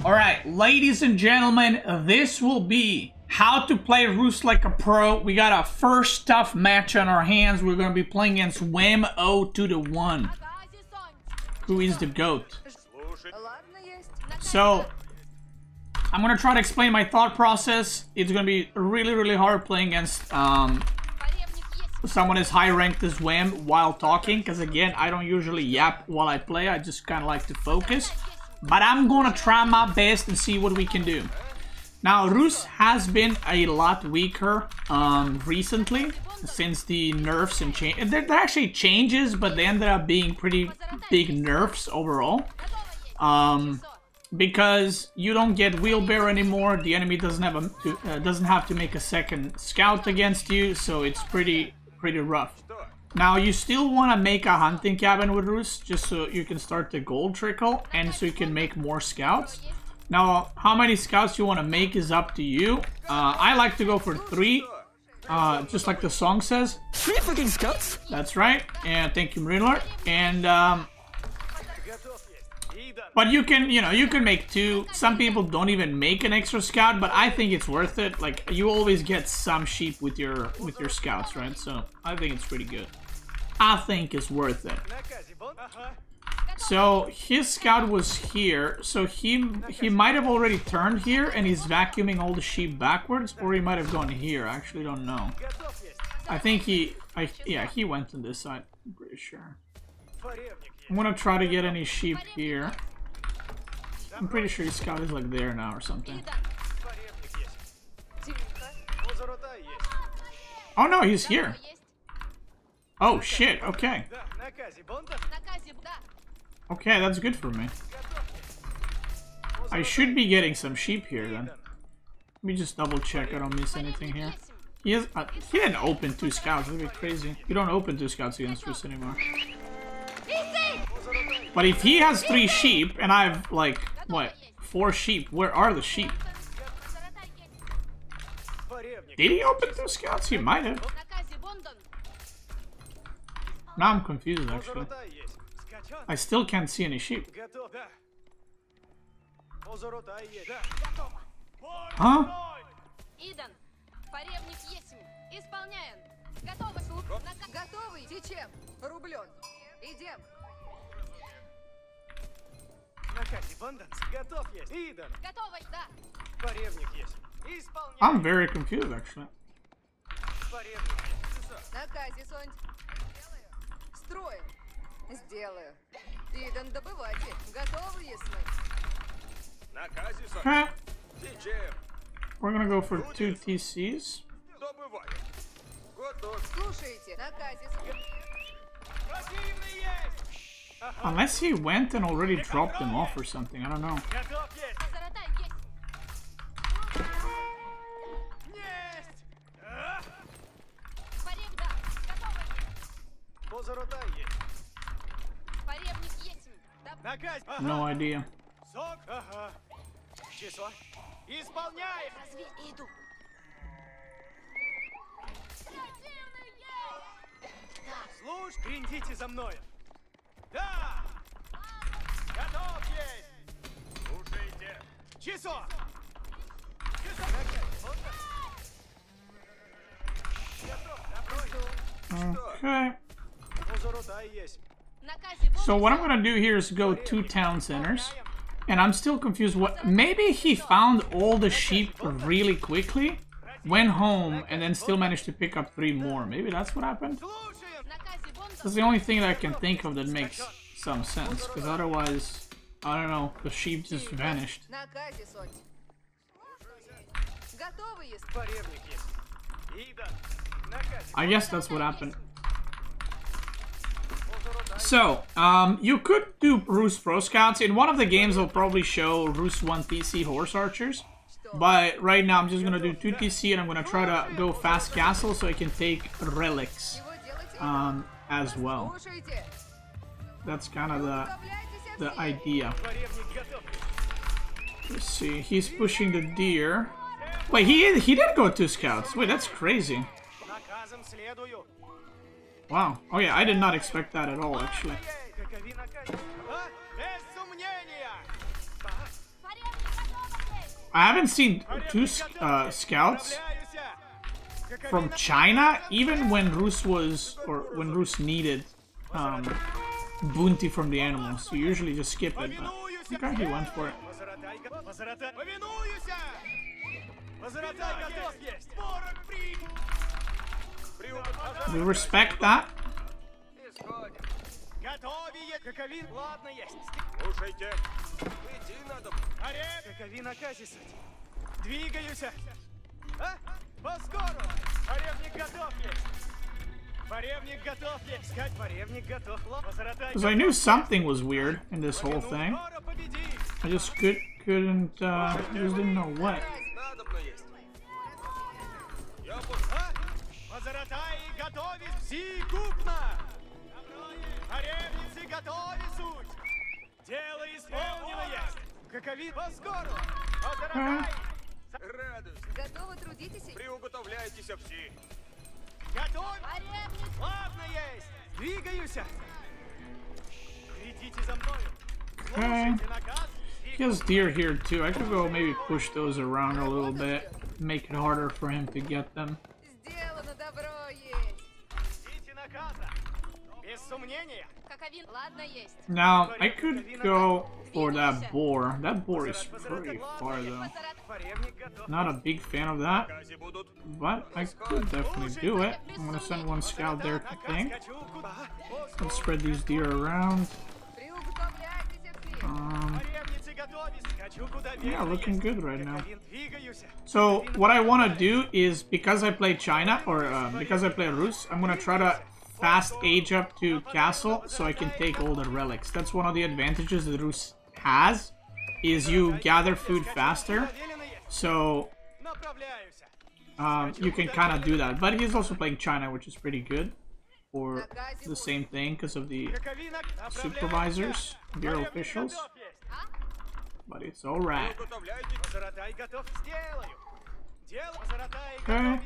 Alright, ladies and gentlemen, this will be how to play Rus like a pro. We got our first tough match on our hands. We're going to be playing against Wem 0-1. Who is the GOAT? So, I'm going to try to explain my thought process. It's going to be really hard playing against someone as high ranked as Wem while talking. Because again, I don't usually yap while I play. I just kind of like to focus. But I'm going to try my best and see what we can do. Now, Rus has been a lot weaker recently since the nerfs and change. They're actually changes, but they ended up being pretty big nerfs overall. Because you don't get wheelbarrow anymore. The enemy doesn't have to make a second scout against you, so it's pretty rough. Now, you still want to make a hunting cabin with Rus, just so you can start the gold trickle, and so you can make more scouts. Now, how many scouts you want to make is up to you. I like to go for 3, just like the song says. 3 fucking scouts? That's right, and thank you, Marine Lord. And, but you can, you can make 2. Some people don't even make an extra scout, but I think it's worth it. Like, you always get some sheep with your scouts, right? So, I think it's pretty good. I think it's worth it. So, his scout was here. So, he might have already turned here, and he's vacuuming all the sheep backwards, or he might have gone here. I actually don't know. I think yeah, he went to this side. I'm pretty sure. I'm gonna try to get any sheep here. I'm pretty sure his scout is like there now or something. Oh no, he's here. Oh shit, okay. Okay, that's good for me. I should be getting some sheep here then. Let me just double check I don't miss anything here. He didn't open 2 scouts, that'd be crazy. You don't open 2 scouts against Rus anymore. But if he has 3 sheep, and I have, like, what, 4 sheep, where are the sheep? Did he open 2 scouts? He might have. Now I'm confused, actually. I still can't see any sheep. Huh? I'm very confused, actually. Okay. We're gonna go for 2 TCs. Unless he went and already dropped them off or something, I don't know. No idea. Идите за мной. Да! Готов есть! Слушайте. Часо! Okay. So what I'm gonna do here is go 2 town centers. And I'm still confused. What? Maybe he found all the sheep really quickly, went home, and then still managed to pick up 3 more. Maybe that's what happened? That's the only thing that I can think of that makes some sense. Because otherwise, I don't know, the sheep just vanished. I guess that's what happened. So, you could do Rus Pro Scouts. In one of the games, I'll probably show Rus 1 TC Horse Archers. But right now, I'm just going to do 2 TC, and I'm going to try to go fast castle so I can take relics as well. That's kind of the idea. Let's see, he's pushing the deer. Wait, he did go 2 scouts. Wait, that's crazy. Wow. Oh yeah, I did not expect that at all, actually. I haven't seen two scouts from China, even when Rus was, or when Rus needed bounty from the animals. So you usually just skip it, but okay, he went for it. We respect that. Because I knew something was weird in this whole thing. I just couldn't, just didn't know what. Готовы, трудитесь? Приуготовляйтесь все. Готовь! Ладно есть! Двигаюсь! Идите за мною! Okay. He has deer here too. I could go maybe push those around a little bit. Make it harder for him to get them. Сделано, добро есть. Ждите наказа! Без сомнения! Ладно есть. Now, I could go for that boar. That boar is pretty far though. Not a big fan of that, but I could definitely do it. I'm gonna send one scout there to think. Let's spread these deer around. Yeah, looking good right now. So what I want to do is, because I play China, or because I play Rus, I'm gonna try to fast age up to castle so I can take all the relics. That's one of the advantages that Rus has, is you gather food faster. So you can kind of do that. But he's also playing China, which is pretty good for the same thing because of the supervisors, bureau officials. But it's alright. Okay.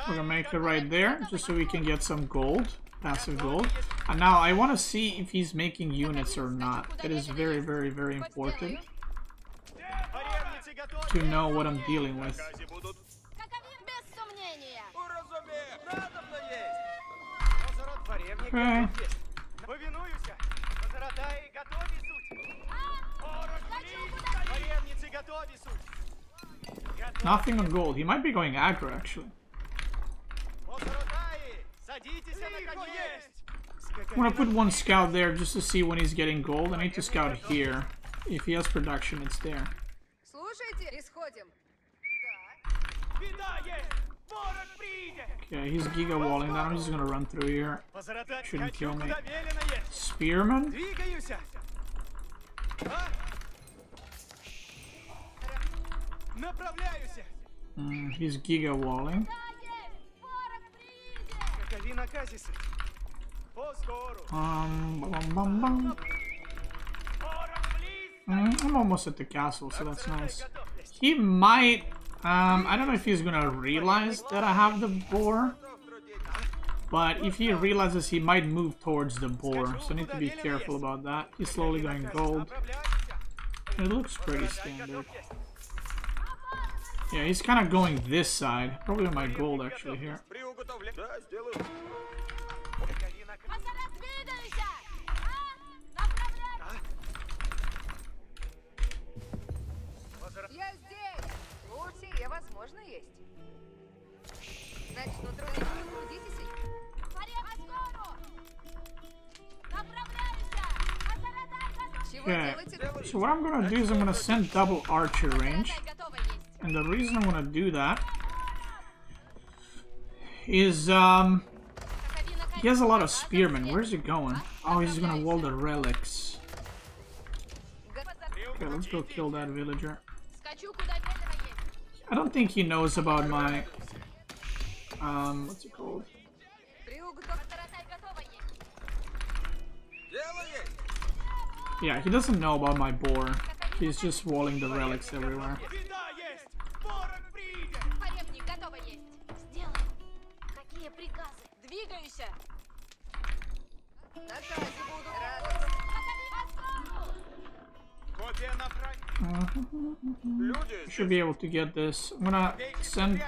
We're gonna make it right there, just so we can get some gold, passive gold. And now I want to see if he's making units or not. That is very, very, very important to know what I'm dealing with. Okay. Nothing on gold. He might be going aggro, actually. I'm gonna put one scout there just to see when he's getting gold. I need to scout here. If he has production, it's there. Okay, he's giga walling that. I'm just gonna run through here. Shouldn't kill me. Spearman? He's giga walling. I'm almost at the castle, so that's nice. He might, I don't know if he's gonna realize that I have the boar, but if he realizes, he might move towards the boar, so I need to be careful about that. He's slowly going gold. It looks pretty standard. Yeah, he's kind of going this side. Probably my gold actually here. Okay, so what I'm gonna do is I'm gonna send double archer range. And the reason I'm gonna do that is he has a lot of spearmen. Where's he going? Oh, he's gonna wall the relics. Okay, let's go kill that villager. I don't think he knows about my what's it called? Yeah, he doesn't know about my boar. He's just walling the relics everywhere. На связи буду. Рада. Копия направь. Люди Should be able to get this. I'm gonna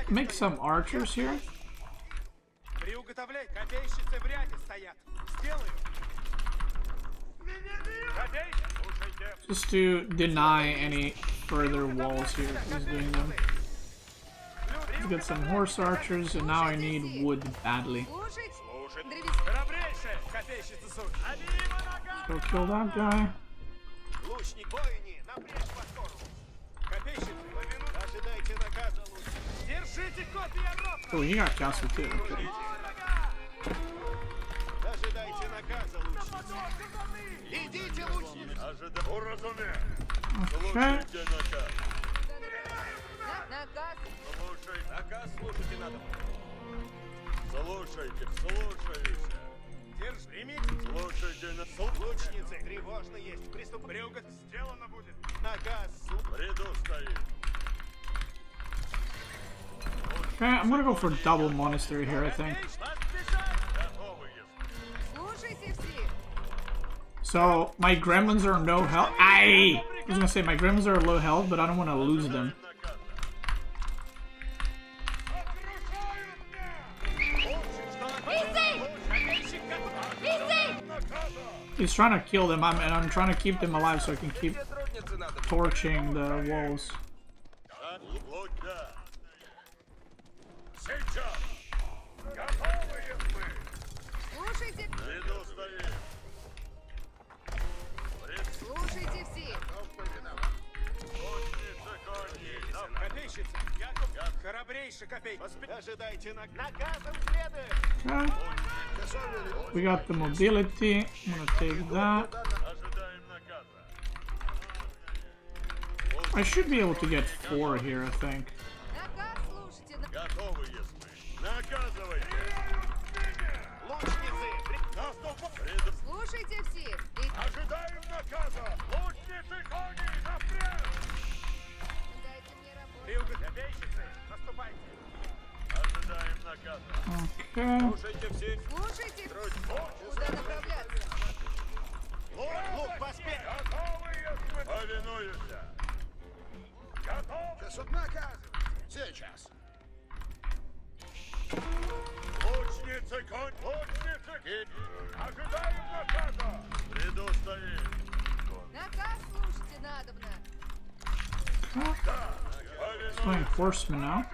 make some archers here. приуготовляй. Копейщицы в ряде стоят. Сделаю. Копейщик, слушайте. Just to deny any further walls here. He's doing them. Let's get some horse archers, and now I need wood badly. Слушай. Слушай. Древес. Храбрейшая копейщица суть. Go kill that guy. Лучник бойни, напрячь по сторону. Копейщицы, ожидайте наказа лучник. Держите копья ровно. Oh, he got castle too. Okay. Ожидайте наказа лучник. Идите лучник. Уразуме. Okay. Наказ. Слушай, наказ слушайте надо. Слушайте, слушайте. Держи, примите. Слушайте, лучницы, тревожно есть. Приступ брюгот сделано будет. Наказ. В ряду стоит. Okay, I'm gonna go for double monastery here, I think. Слушайте все. So, my gremlins are no health. I was gonna say, my gremlins are low health, but I don't want to lose them. He's trying to kill them, and I'm trying to keep them alive so I can keep torching the walls. Слушайте. Слушайте все. Копейщица, храбрейший копей. Ожидайте наказом следует. Okay. We got the mobility. I'm gonna take that. I should be able to get 4 here, I think. Наказ слушайте. Готовы, если. Наказывайте. Лучницы, Слушайте все. ожидаем наказа. Лучницы, кони, напрямик. Дайте мне работу. Приуготовейщицы, наступайте. Ожидаем наказа. Okay. Слушайте все. Слушайте. Куда направляться? Лук, поспех. Готовы, если. Повинуемся. Готовы. Часов наказывать. Сейчас. Лучницы, конь, лучницы, кит. Ожидаем наказа. Ряду стоит. Наказ слушайте надобно. It's my enforcement now.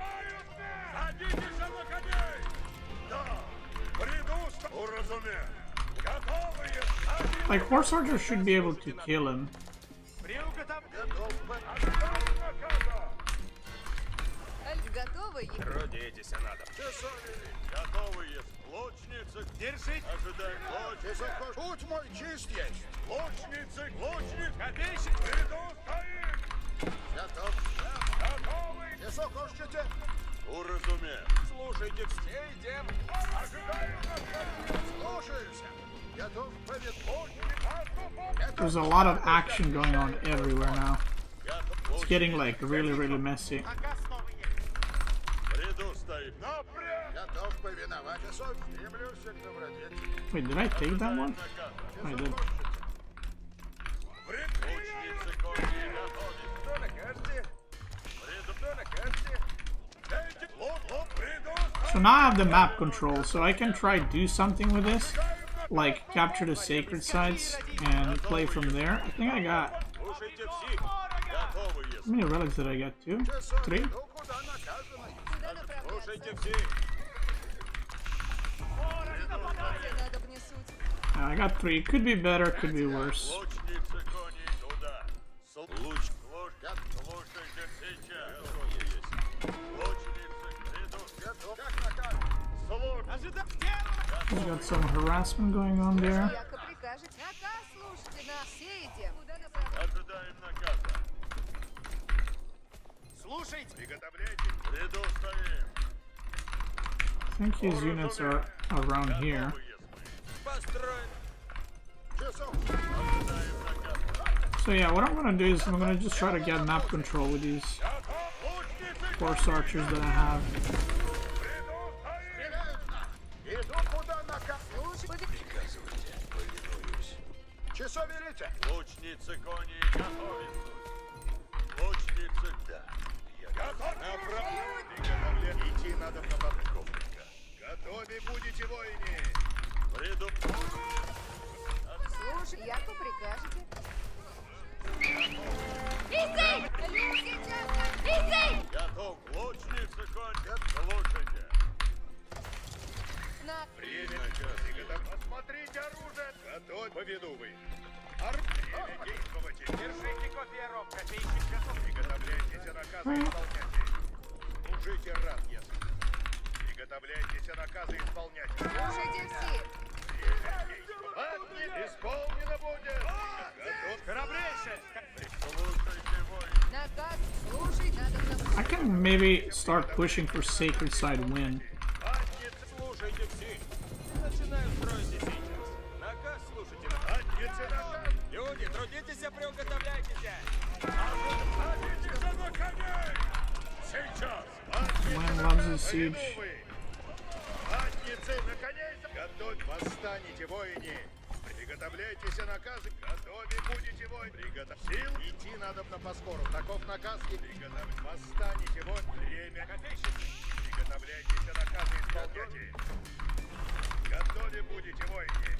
Садитесь на коней. Да. Ряду стоит. Уразуме. Готовы, если. Like, horse archers should be able to kill him. Ожидаем наказа. Готовы? Трудитесь, надо. Готовы есть. Лучницы. Держите. Ожидаем. Лучницы. Путь мой чист есть. Лучницы. Лучницы. Копейщик. Приду стоит. Готов. Готовы. Песок ощите. Уразуме. Слушайте, все идем. Ожидаем. Слушаемся. Готов. Побед. There's a lot of action going on everywhere now. It's getting like really, really messy. Wait, did I take that one? I did. So now I have the map control, so I can try do something with this, like capture the sacred sites and play from there. I think I got... How many relics did I get? 2? 3? I got 3. Could be better, could be worse. We got some harassment going on there. I think his units are around here. So yeah, what I'm gonna do is I'm gonna just try to get map control with these horse archers that I have. Что велите? Лучницы кони готовятся. Лучницы, да. Я готов. Направо. Идти надо на подковника. Готовы будете, воины. Слушай, яко прикажете? Иди! Иди! Готов. Лучницы кони. Слушайте. На... Время начало. Посмотрите оружие. Готов. Поведу вы. Время действовать. Держите копьеров. Копейщик готов. Приготовляйтесь наказы исполнять. Служите рад, ясно. Приготовляйтесь наказы исполнять. Слушайте все! Исполнено будет! Готов! Храбрейше! Слушайте, воин! Наказ, слушай, надо I can maybe start pushing for Sacred Side win. Слушайте все! Начинаю строить сейчас. Наказ слушайте. Наказ! Люди, трудитесь, приуготовляйтесь! Садитесь на коней! Сейчас! Man loves his siege. Задницы на коней! Готовь! Восстанете, воине! Приготовляйтесь наказы! Готовы будете, воин! Сил! Идти надо на поскору. Таков наказ и приготовить. Восстанете, воин! Время! Приготовляйтесь наказы исполняйте! Готовы будете, воине!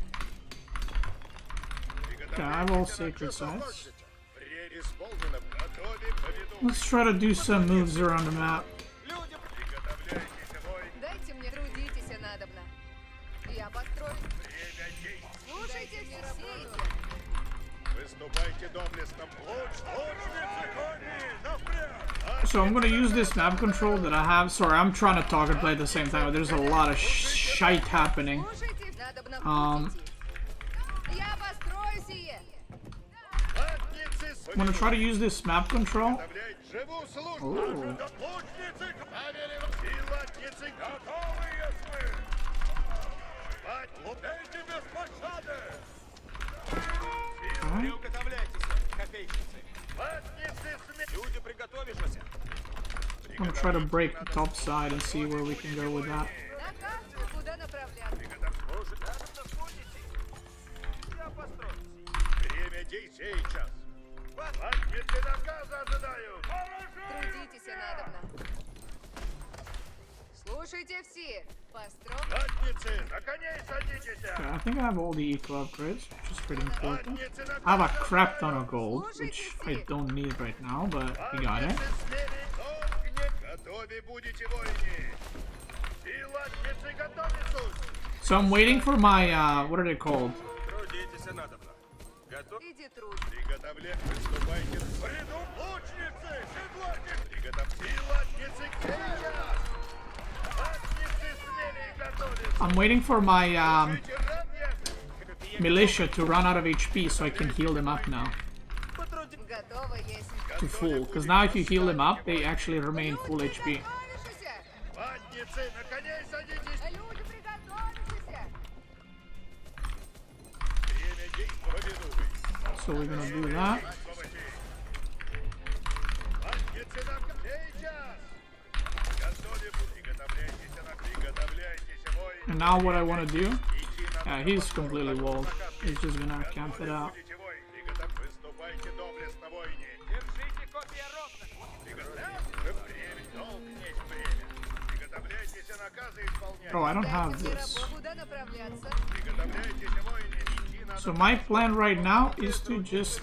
Okay, I have all Sacred Sides. Время исполнено! Готовы поведу! Let's try to do some moves around the map. Люди, приготовляйтесь, воин! Дайте мне трудитесь, надобно. Я построю. Время действия! Слушайте все! Выступайте доблестно! Лучницы кони! Напрямик! So I'm gonna use this map control that I have. Sorry, I'm trying to talk and play at the same time, but there's a lot of shite happening. Слушайте, надобно идти. Я построю сие! I'm gonna try to use this map control. Живу службу! Ooh. Лучницы! Силатницы! Готовые мы! Лупейте без пощады! Приуготовляйтесь, копейщицы! Люди, приготовившись! I'm gonna try to break the top side and see where we can go with that. Наказ, куда направляться? Я построю. Время действий сейчас. Подписи наказа ожидают. Трудитесь, надобно. Слушайте все! Построй. Задницы, на коней садитесь. Okay, I think I have all the eco upgrades, which is pretty important. I have a crap ton of gold, which I don't need right now, but we got it. Готовы будете, воины. Силатницы готовы. So I'm waiting for my, what are they called? Трудитесь, надобно. Готов? Иди труд. Приготовление. Выступайте. Приду лучницы, седлайте. Приготовьте. Силатницы, где сейчас? Задницы смели готовиться. I'm waiting for my, militia to run out of HP so I can heal them up now. Готово есть. To full, because now if you heal them up, they actually remain full HP. Задницы, на коней садитесь. Люди, приготовьтесь! Время действия веду. So we're gonna do that. Задницы на коней сейчас. Готовы. Приготовляйтесь, приготовляйтесь, воины. And now what I want to do, he's completely walled. He's just gonna camp it out. Выступайте доблестно, воине. Держите копья ровно. Время, долг есть время. Приготовляйтесь наказы исполнять. Oh, I don't have Дайте мне this. рабов, куда направляться? Приготовляйтесь, воине. Идти надо. So my plan right now is to just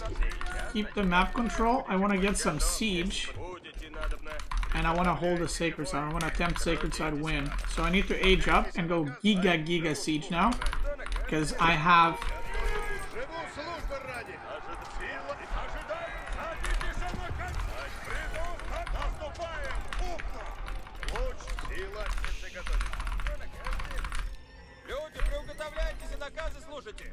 keep the map control. I want to get some siege, Будете надобно. and I want to hold the Sacred Side. I want to attempt Sacred Side win. So I need to age up and go Giga siege now, because I have... Живу службу ради. Сила. Ожидаем. Садитесь на коней. Приду. Наступаем. Пухно. Луч. Сила. Не готовы. Люди, приуготовляйтесь, наказы слушайте.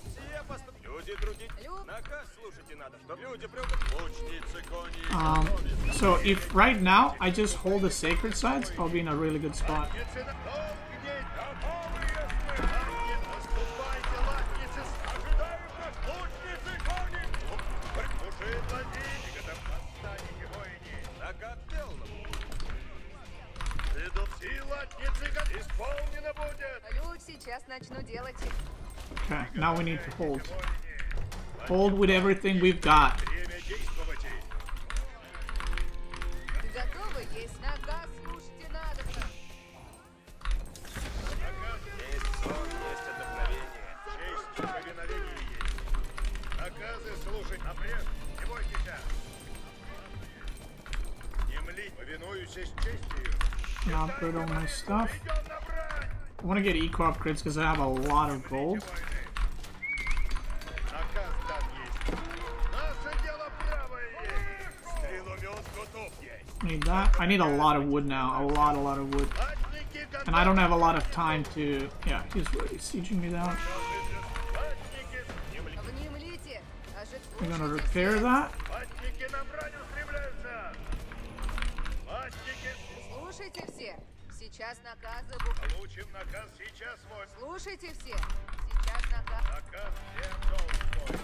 Все поступ... Люди, трудитесь. Наказ слушайте надо. Чтоб люди Лучницы, кони. So if right now I just hold the Sacred Sides, I'll be in a really good spot. Исполнено будет. Люд, сейчас начну делать их. Okay, now we need to hold. Hold with everything we've got. Время действовать. Готовы? Есть нога, слушайте надобно. Есть сон, есть вдохновение. Честь и повиновение есть. Наказы слушать. Напред, не бойтесь. Не млить, повинуюсь с честью. Now upgrade all my stuff. I want to get eco upgrades because I have a lot of gold. Наказ дан есть. Наше дело правое есть. Стреломет готов есть. Need that. I need a lot of wood now. A lot of wood. Латники готовы. And I don't have a lot of time to... Yeah, he's really sieging me down. Латники не млить. Внемлите. We're gonna repair that. Латники на брань устремляются. Латники, Слушайте все. Сейчас наказы будут. получим наказ сейчас свой. Слушайте все. Сейчас наказ. Наказ всем должен свой.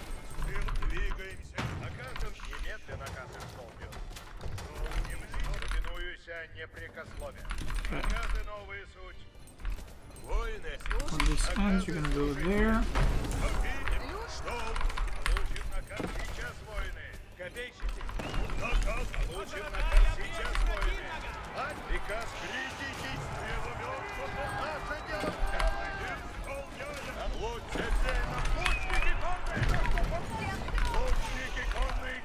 Двигаемся. Наказом немедленно наказ исполнен. Не млить, повинуюся непрекословен. Наказы новые суть. Воины, When this ends, you're gonna go there. что? Получим наказ сейчас, воины. Копейщики. Наказ. Получим наказ сейчас, воины. А приказ берегитесь. Наше дело исполняем. Лучше цельно. Лучники конные. Лучники конные.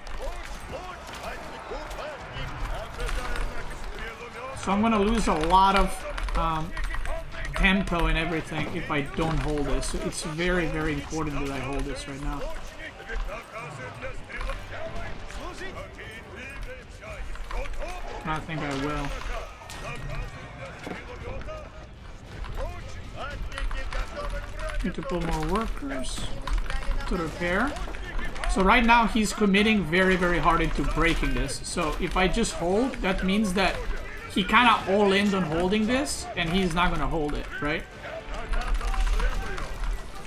Луч. Латнику латник. Ожидаю наказ. Стреломет. So I'm gonna lose a lot of tempo and everything if I don't hold this. So it's very, very important that I hold this right now. And I think I will. Need to pull more workers to repair. So right now he's committing very, very hard into breaking this. So if I just hold, that means that he kind of all-in on holding this, and he's not gonna hold it, right?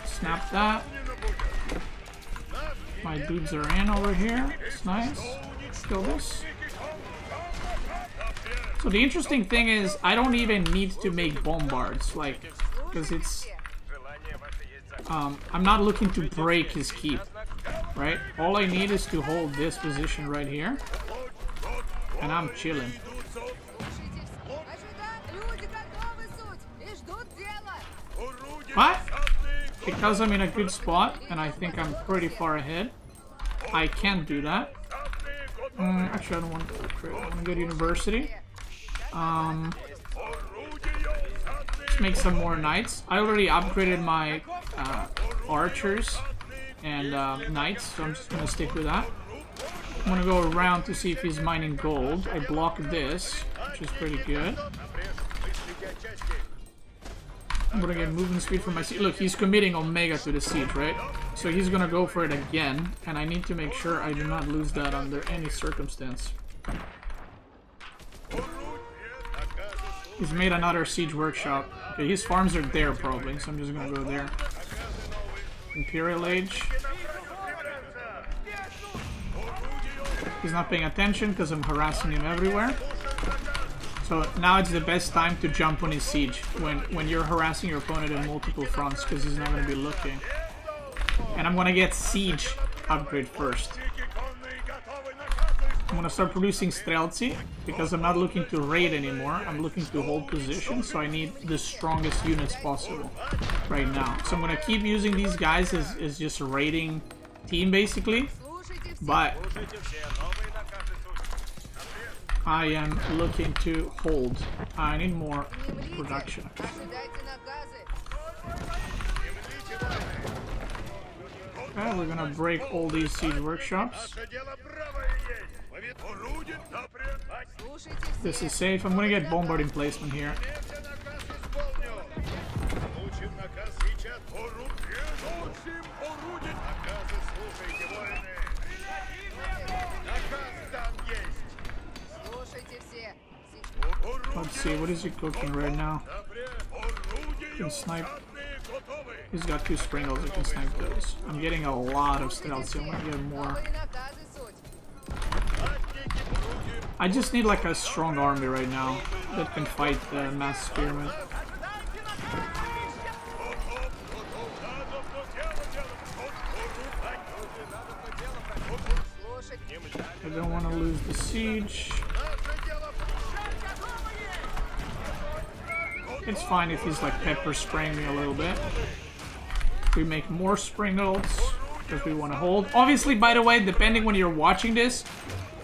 Snap that. My dudes are in over here. It's nice. Kill this. So the interesting thing is, I don't even need to make bombards, like, because it's... I'm not looking to break his keep, right? All I need is to hold this position right here, and I'm chilling. Люди готовы суть и ждут дела. But because I'm in a good spot and I think I'm pretty far ahead, I can't do that. Actually, I don't want to upgrade. I want to go to university. Let's make some more knights. I already upgraded my archers and knights, so I'm just gonna stick with that. I'm gonna go around to see if he's mining gold. I blocked this, which is pretty good. I'm gonna get movement speed from my siege. Look, he's committing Omega to the siege, right? So he's gonna go for it again, and I need to make sure I do not lose that under any circumstance. He's made another siege workshop. Okay, his farms are there probably, so I'm just gonna go there. Imperial Age. He's not paying attention because I'm harassing him everywhere. So now it's the best time to jump on his siege when you're harassing your opponent in multiple fronts because he's not going to be looking. And I'm going to get siege upgrade first. I'm going to start producing Strelci because I'm not looking to raid anymore. I'm looking to hold position, so I need the strongest units possible right now. So I'm going to keep using these guys as just a raiding team basically. But I am looking to hold. I need more production. Okay, we're gonna break all these siege workshops. This is safe. I'm gonna get bombarding placement here. Let's see, what is he cooking right now? He can snipe. He's got 2 springles, he can snipe those. I'm getting a lot of stealth, so I'm gonna get more. I just need like a strong army right now that can fight the mass spearmen. don't want to lose the siege. It's fine if he's like pepper spraying me a little bit. We make more Springles because we want to hold. Obviously, by the way, depending when you're watching this,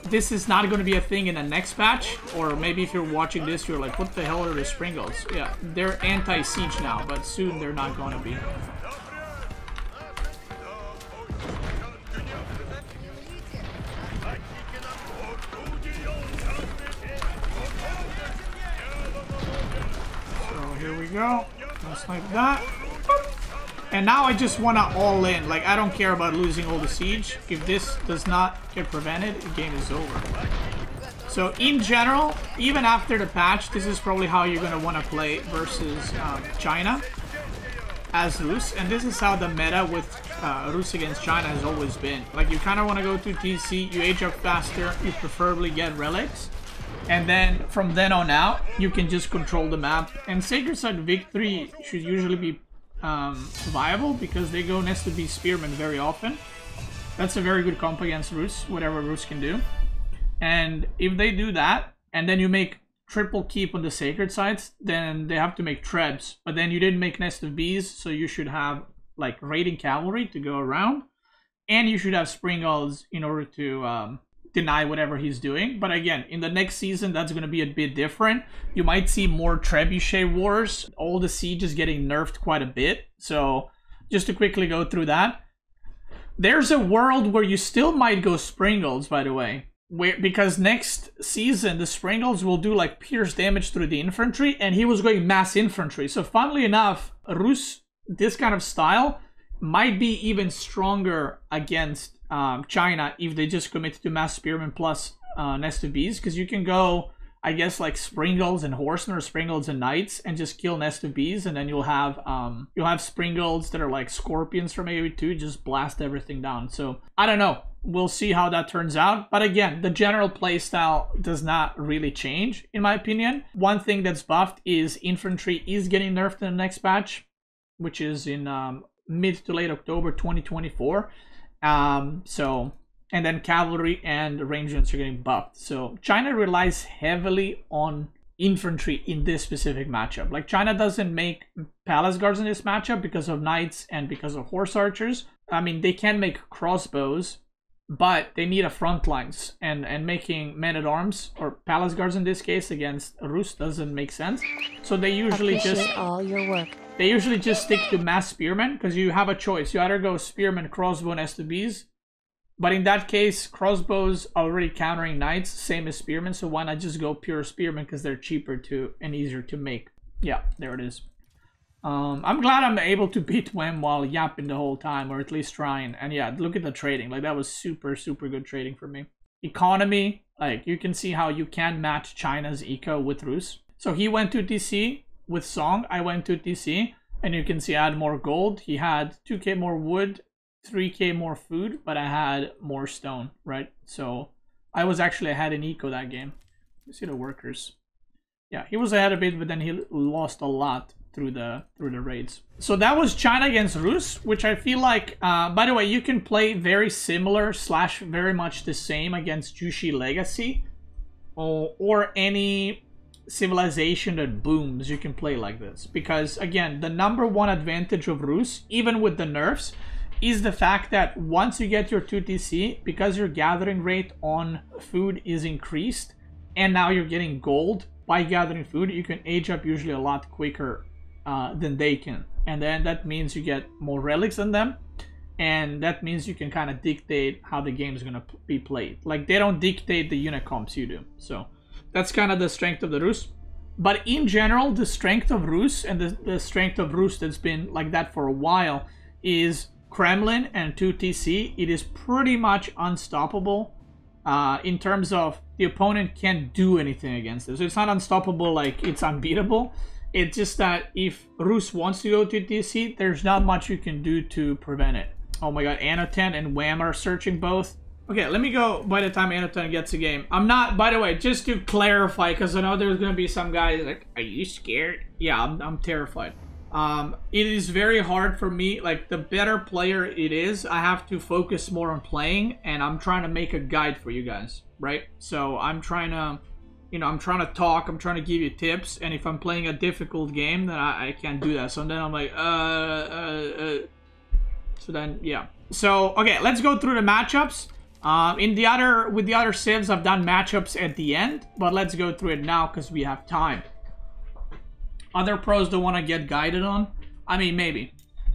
this is not going to be a thing in the next patch. Or maybe if you're watching this, you're like, what the hell are the Springles? Yeah, they're anti-siege now, but soon they're not going to be. Here we go. Just like that. And now I just want to all in. Like, I don't care about losing all the siege. If this does not get prevented, the game is over. So, in general, even after the patch, this is probably how you're going to want to play versus China as Rus. And this is how the meta with Rus against China has always been. Like, you kind of want to go to TC, you age up faster, you preferably get relics. And then, from then on out, you can just control the map. And Sacred Site victory should usually be viable, because they go nested beast spearmen very often. That's a very good comp against Rus, whatever Rus can do. And if they do that, and then you make triple keep on the Sacred Sites, then they have to make trebs. But then you didn't make Nest of Bees, so you should have, like, raiding cavalry to go around. And you should have Springles in order to deny whatever he's doing. But again, in the next season, that's going to be a bit different. You might see more trebuchet wars. All the siege is getting nerfed quite a bit. So just to quickly go through that, there's a world where you still might go Springles, by the way, because next season the Springles will do like pierce damage through the infantry, and he was going mass infantry. So funnily enough, Rus, this kind of style, might be even stronger against China if they just commit to mass spearmen plus Nest of Bees, because you can go, I guess, like Springles and Horsemen or Springles and Knights and just kill Nest of Bees, and then you'll have Springles that are like Scorpions from AOE2, just blast everything down. So I don't know, we'll see how that turns out. But again, the general playstyle does not really change, in my opinion. One thing that's buffed is infantry is getting nerfed in the next patch, which is in mid to late October 2024. And then cavalry and range units are getting buffed. So China relies heavily on infantry in this specific matchup. Like, China doesn't make palace guards in this matchup because of knights and because of horse archers. I mean, they can make crossbows, but they need a front lines, and making men-at-arms or palace guards in this case against Rus doesn't make sense. So they usually all your work. They usually just stick to mass spearmen, because you have a choice. You either go spearmen, crossbow, and STBs. But in that case, crossbows are already countering knights, same as spearmen. So why not just go pure spearmen, because they're cheaper to and easier to make. Yeah, there it is. I'm glad I'm able to beat Wem while yapping the whole time, or at least trying. And yeah, look at the trading. Like, that was super, super good trading for me. Economy, like, you can see how you can match China's eco with Rus. So he went to TC with Song, I went to TC, and you can see I had more gold. He had 2k more wood, 3k more food, but I had more stone, right? So I was actually ahead in eco that game. You see the workers. Yeah, he was ahead a bit, but then he lost a lot through the raids. So that was China against Rus, which I feel like, by the way, you can play very similar / very much the same against Jushi Legacy, or any civilization that booms. You can play like this, because again, the #1 advantage of Rus, even with the nerfs, is the fact that once you get your 2TC, because your gathering rate on food is increased, and now you're getting gold by gathering food, you can age up usually a lot quicker than they can. And then that means you get more relics than them, and that means you can kind of dictate how the game is going to be played. Like, they don't dictate the unit comps, you do. So that's kind of the strength of the Rus. But in general, the strength of Rus, and the strength of Rus that's been like that for a while, is Kremlin and 2TC. It is pretty much unstoppable in terms of the opponent can't do anything against it. So it's not unstoppable like it's unbeatable. It's just that if Rus wants to go to TC, there's not much you can do to prevent it. Oh my god, Anoten and Wham are searching both. Okay, let me go by the time Anoten gets a game. I'm not, by the way, just to clarify, because I know there's going to be some guys like, are you scared? Yeah, I'm terrified. It is very hard for me, like the better player it is, I have to focus more on playing, and I'm trying to make a guide for you guys, right? So I'm trying to, you know, I'm trying to talk, I'm trying to give you tips, and if I'm playing a difficult game, then I can't do that. So then I'm like, so then, yeah. So, okay, let's go through the matchups. With the other civs, I've done matchups at the end, but let's go through it now because we have time. Other pros don't want to get guided on. I mean, maybe.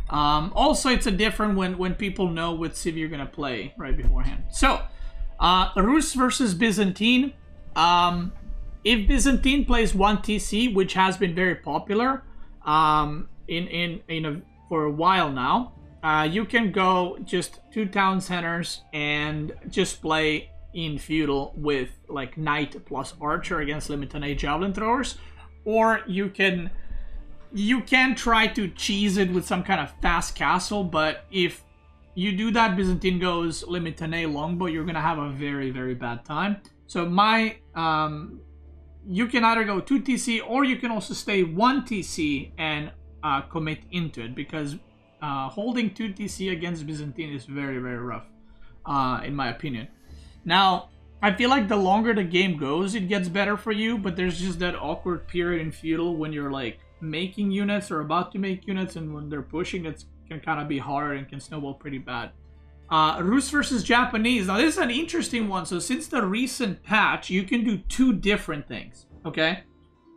Also, it's a different when people know what civ you're going to play right beforehand. So, Rus versus Byzantine. If Byzantine plays 1 TC, which has been very popular for a while now, you can go just 2 town centers and just play in feudal with like knight plus archer against limited javelin throwers. Or you can try to cheese it with some kind of fast castle, but if you do that, Byzantine goes limited longbow, you're gonna have a very, very bad time. So you can either go 2 TC or you can also stay 1 TC and commit into it, because holding 2 TC against Byzantine is very, very rough, in my opinion. Now, I feel like the longer the game goes, it gets better for you, but there's just that awkward period in feudal when you're like making units or about to make units, and when they're pushing, it can kind of be hard and can snowball pretty bad. Rus versus Japanese. Now, this is an interesting one. So since the recent patch, you can do 2 different things, okay?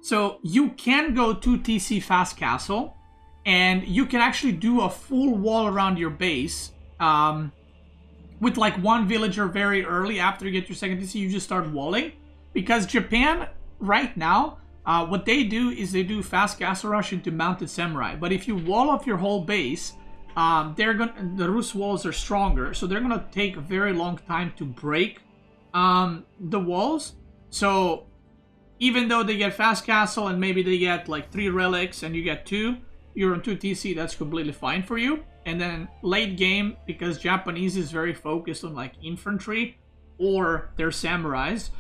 So you can go 2 TC fast castle, and you can actually do a full wall around your base, with like 1 villager very early. After you get your 2nd TC, you just start walling. Because Japan, right now, what they do is they do fast castle rush into mounted samurai. But if you wall off your whole base, the Rus walls are stronger, so they're gonna take a very long time to break the walls. So even though they get fast castle and maybe they get like 3 relics and you get 2, you're on 2 TC, that's completely fine for you. And then late game, because Japanese is very focused on like infantry or their samurais,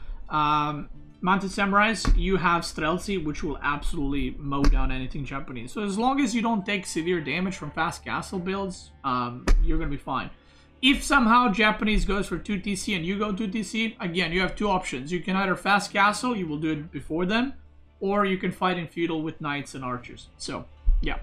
mounted samurais, you have Streltsy, which will absolutely mow down anything Japanese. So as long as you don't take severe damage from fast castle builds, you're gonna be fine. If somehow Japanese goes for 2 TC and you go 2 TC, again, you have 2 options. You can either fast castle, you will do it before them, or you can fight in feudal with knights and archers. So, yeah.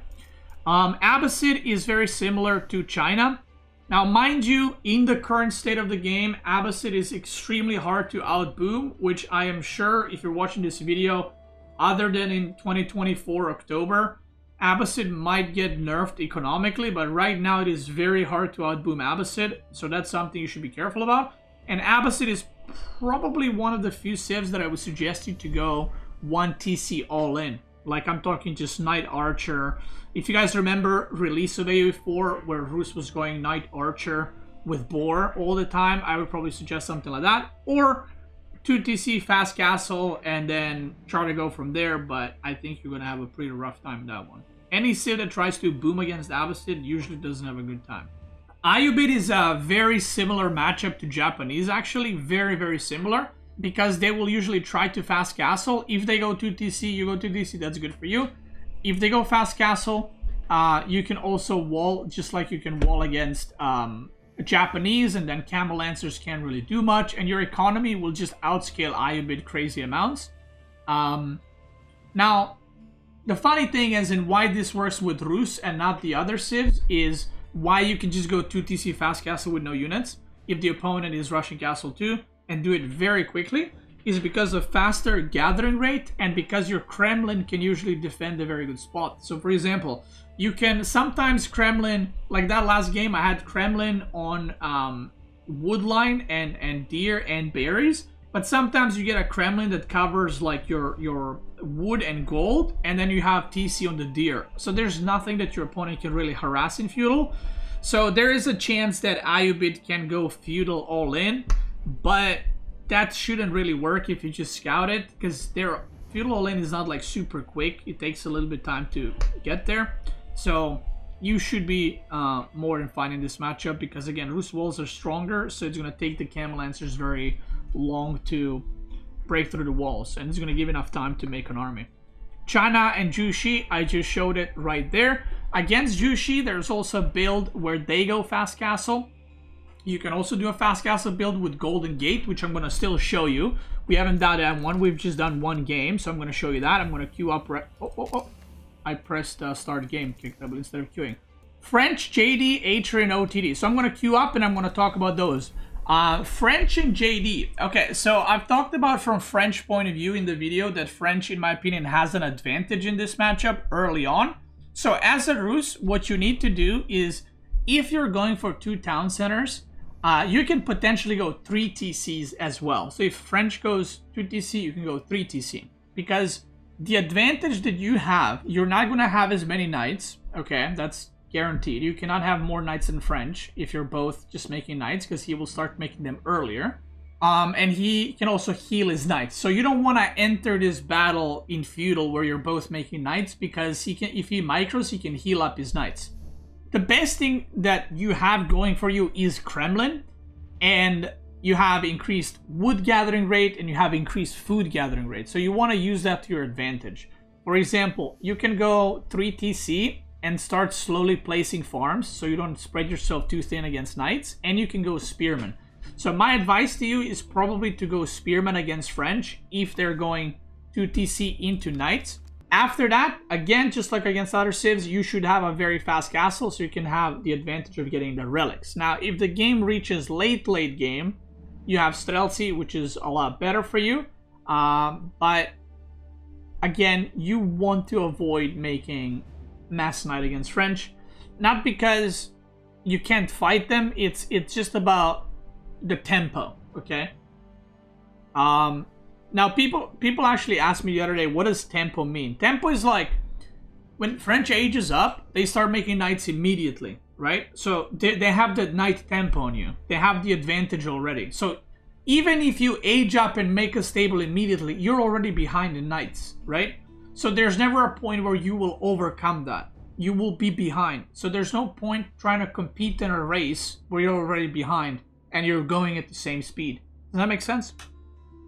Abbasid is very similar to China. Now, mind you, in the current state of the game, Abbasid is extremely hard to outboom, which I am sure, if you're watching this video, other than in 2024 October, Abbasid might get nerfed economically, but right now it is very hard to outboom Abbasid, so that's something you should be careful about. And Abbasid is probably one of the few civs that I would suggest you to go 1 TC all in. Like, I'm talking just Knight Archer. If you guys remember release of AOE4, where Rus was going Knight Archer with Boar all the time, I would probably suggest something like that. Or 2 TC Fast Castle and then try to go from there, but I think you're going to have a pretty rough time with that one. Any civ that tries to boom against Abbasid usually doesn't have a good time. Ayubid is a very similar matchup to Japanese, actually. Very, very similar. Because they will usually try to fast castle. If they go 2 TC, you go 2 TC, that's good for you. If they go fast castle, you can also wall, just like you can wall against Japanese, and then Camel Lancers can't really do much, and your economy will just outscale Ayubid crazy amounts. Now, the funny thing is, and why this works with Rus and not the other civs, is why you can just go 2 TC fast castle with no units if the opponent is rushing castle 2. And do it very quickly, is because of faster gathering rate and because your Kremlin can usually defend a very good spot. So for example, you can sometimes Kremlin, like that last game, I had Kremlin on woodline and deer and berries, but sometimes you get a Kremlin that covers like your wood and gold, and then you have TC on the deer. So there's nothing that your opponent can really harass in feudal. So there is a chance that Ayubid can go feudal all in. But that shouldn't really work if you just scout it, because their feudal all-in is not like super quick. It takes a little bit of time to get there. So you should be more than fine in this matchup, because again, Rus walls are stronger, so it's going to take the Camel Lancers very long to break through the walls, and it's going to give enough time to make an army. China and Jushi, I just showed it right there. Against Jushi, there's also a build where they go fast castle. You can also do a fast castle build with Golden Gate, which I'm going to still show you. We haven't done that one. We've just done one game, so I'm going to show you that. I'm going to queue up... I pressed start game, kick double instead of queuing. French, JD, Atri, and OTD. So I'm going to queue up and I'm going to talk about those. French and JD. Okay, so I've talked about from French point of view in the video that French, in my opinion, has an advantage in this matchup early on. So as a Rus, what you need to do is, if you're going for 2 town centers, you can potentially go 3 TCs as well. So if French goes 2 TC, you can go 3 TC. Because the advantage that you have, you're not going to have as many knights. Okay, that's guaranteed. You cannot have more knights than French if you're both just making knights, because he will start making them earlier. And he can also heal his knights. So you don't want to enter this battle in feudal where you're both making knights, because he can, if he micros, he can heal up his knights. The best thing that you have going for you is Kremlin, and you have increased wood gathering rate and you have increased food gathering rate. So you want to use that to your advantage. For example, you can go 3 TC and start slowly placing farms so you don't spread yourself too thin against knights, and you can go spearmen. So my advice to you is probably to go spearmen against French if they're going 2 TC into knights. After that, again, just like against other civs, you should have a very fast castle so you can have the advantage of getting the relics. Now, if the game reaches late game, you have Streltsy, which is a lot better for you. But again, you want to avoid making Mass Knight against French. Not because you can't fight them, it's just about the tempo, okay? Now, people actually asked me the other day, what does tempo mean? Tempo is like, when French ages up, they start making knights immediately, right? So they have the knight tempo on you. They have the advantage already. So even if you age up and make a stable immediately, you're already behind in knights, right? So there's never a point where you will overcome that. You will be behind. So there's no point trying to compete in a race where you're already behind and you're going at the same speed. Does that make sense?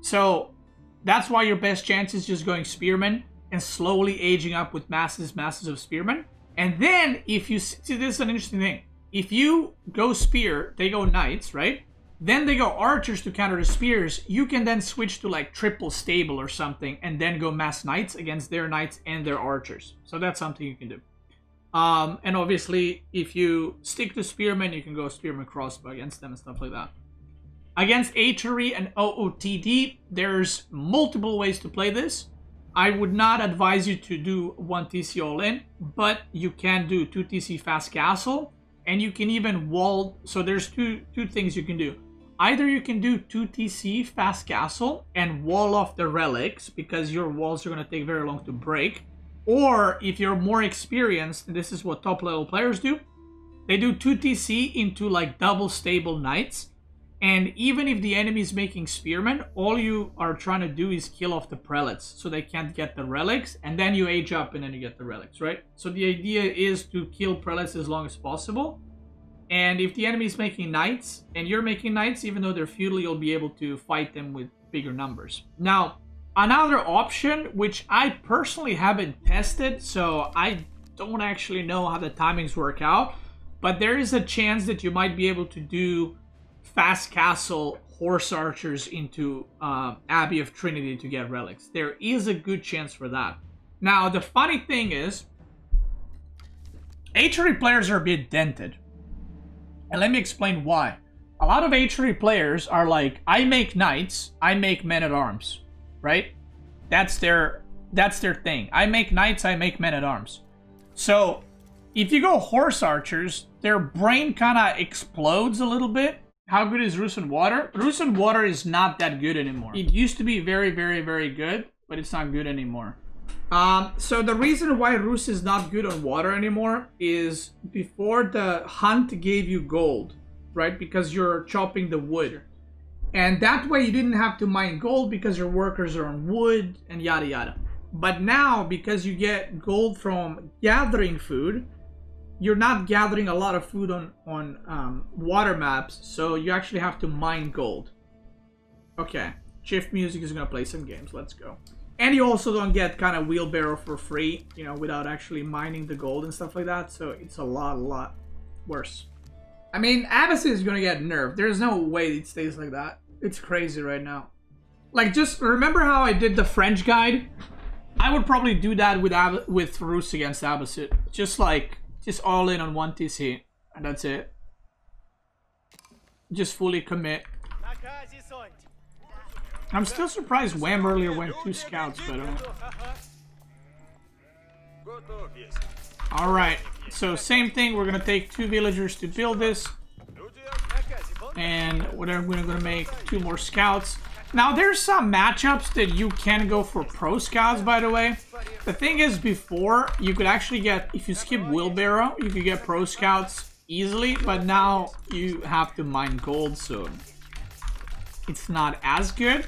So that's why your best chance is just going spearmen and slowly aging up with masses of spearmen. And then if you see, this is an interesting thing. If you go spear, they go knights, right? Then they go archers to counter the spears. You can then switch to like triple stable or something and then go mass knights against their knights and their archers. So that's something you can do. And obviously, if you stick to spearmen, you can go spearman crossbow against them and stuff like that. Against Atri and OOTD, there's multiple ways to play this. I would not advise you to do 1 TC all in, but you can do 2 TC fast castle, and you can even wall. So there's two things you can do. Either you can do 2 TC fast castle and wall off the relics, because your walls are going to take very long to break. Or if you're more experienced, and this is what top level players do, they do 2 TC into like double stable knights. And even if the enemy is making spearmen, all you are trying to do is kill off the prelates so they can't get the relics, and then you age up and then you get the relics, right? So the idea is to kill prelates as long as possible. And if the enemy is making knights and you're making knights, even though they're feudal, you'll be able to fight them with bigger numbers. Now, another option, which I personally haven't tested, so I don't actually know how the timings work out, but there is a chance that you might be able to do fast castle horse archers into Abbey of Trinity to get relics. There is a good chance for that. Now, the funny thing is, HRE players are a bit dented. And let me explain why. A lot of HRE players are like, I make knights, I make men-at-arms, right? That's their thing. I make knights, I make men-at-arms. So, if you go horse archers, their brain kind of explodes a little bit. How good is Rus and Water? Rus and Water is not that good anymore. It used to be very, very, very good, but it's not good anymore. So the reason why Rus is not good on water anymore is before the hunt gave you gold, right? Because you're chopping the wood. And that way you didn't have to mine gold because your workers are on wood and yada yada. But now, because you get gold from gathering food, you're not gathering a lot of food on water maps, so you actually have to mine gold. Okay, Shift Music is gonna play some games. Let's go. And you also don't get kind of wheelbarrow for free, you know, without actually mining the gold and stuff like that. So it's a lot worse. I mean, Abbasid is gonna get nerfed. There's no way it stays like that. It's crazy right now. Like, just remember how I did the French guide? I would probably do that with Rus against Abbasid. Just all in on one TC. And that's it. Just fully commit. I'm still surprised Wham earlier went 2 scouts, but alright, so same thing, we're gonna take 2 villagers to build this. And we're gonna make 2 more scouts. Now there's some matchups that you can go for pro scouts, by the way. The thing is, before, you could actually get, if you skip wheelbarrow, you could get pro scouts easily, but now you have to mine gold, so it's not as good.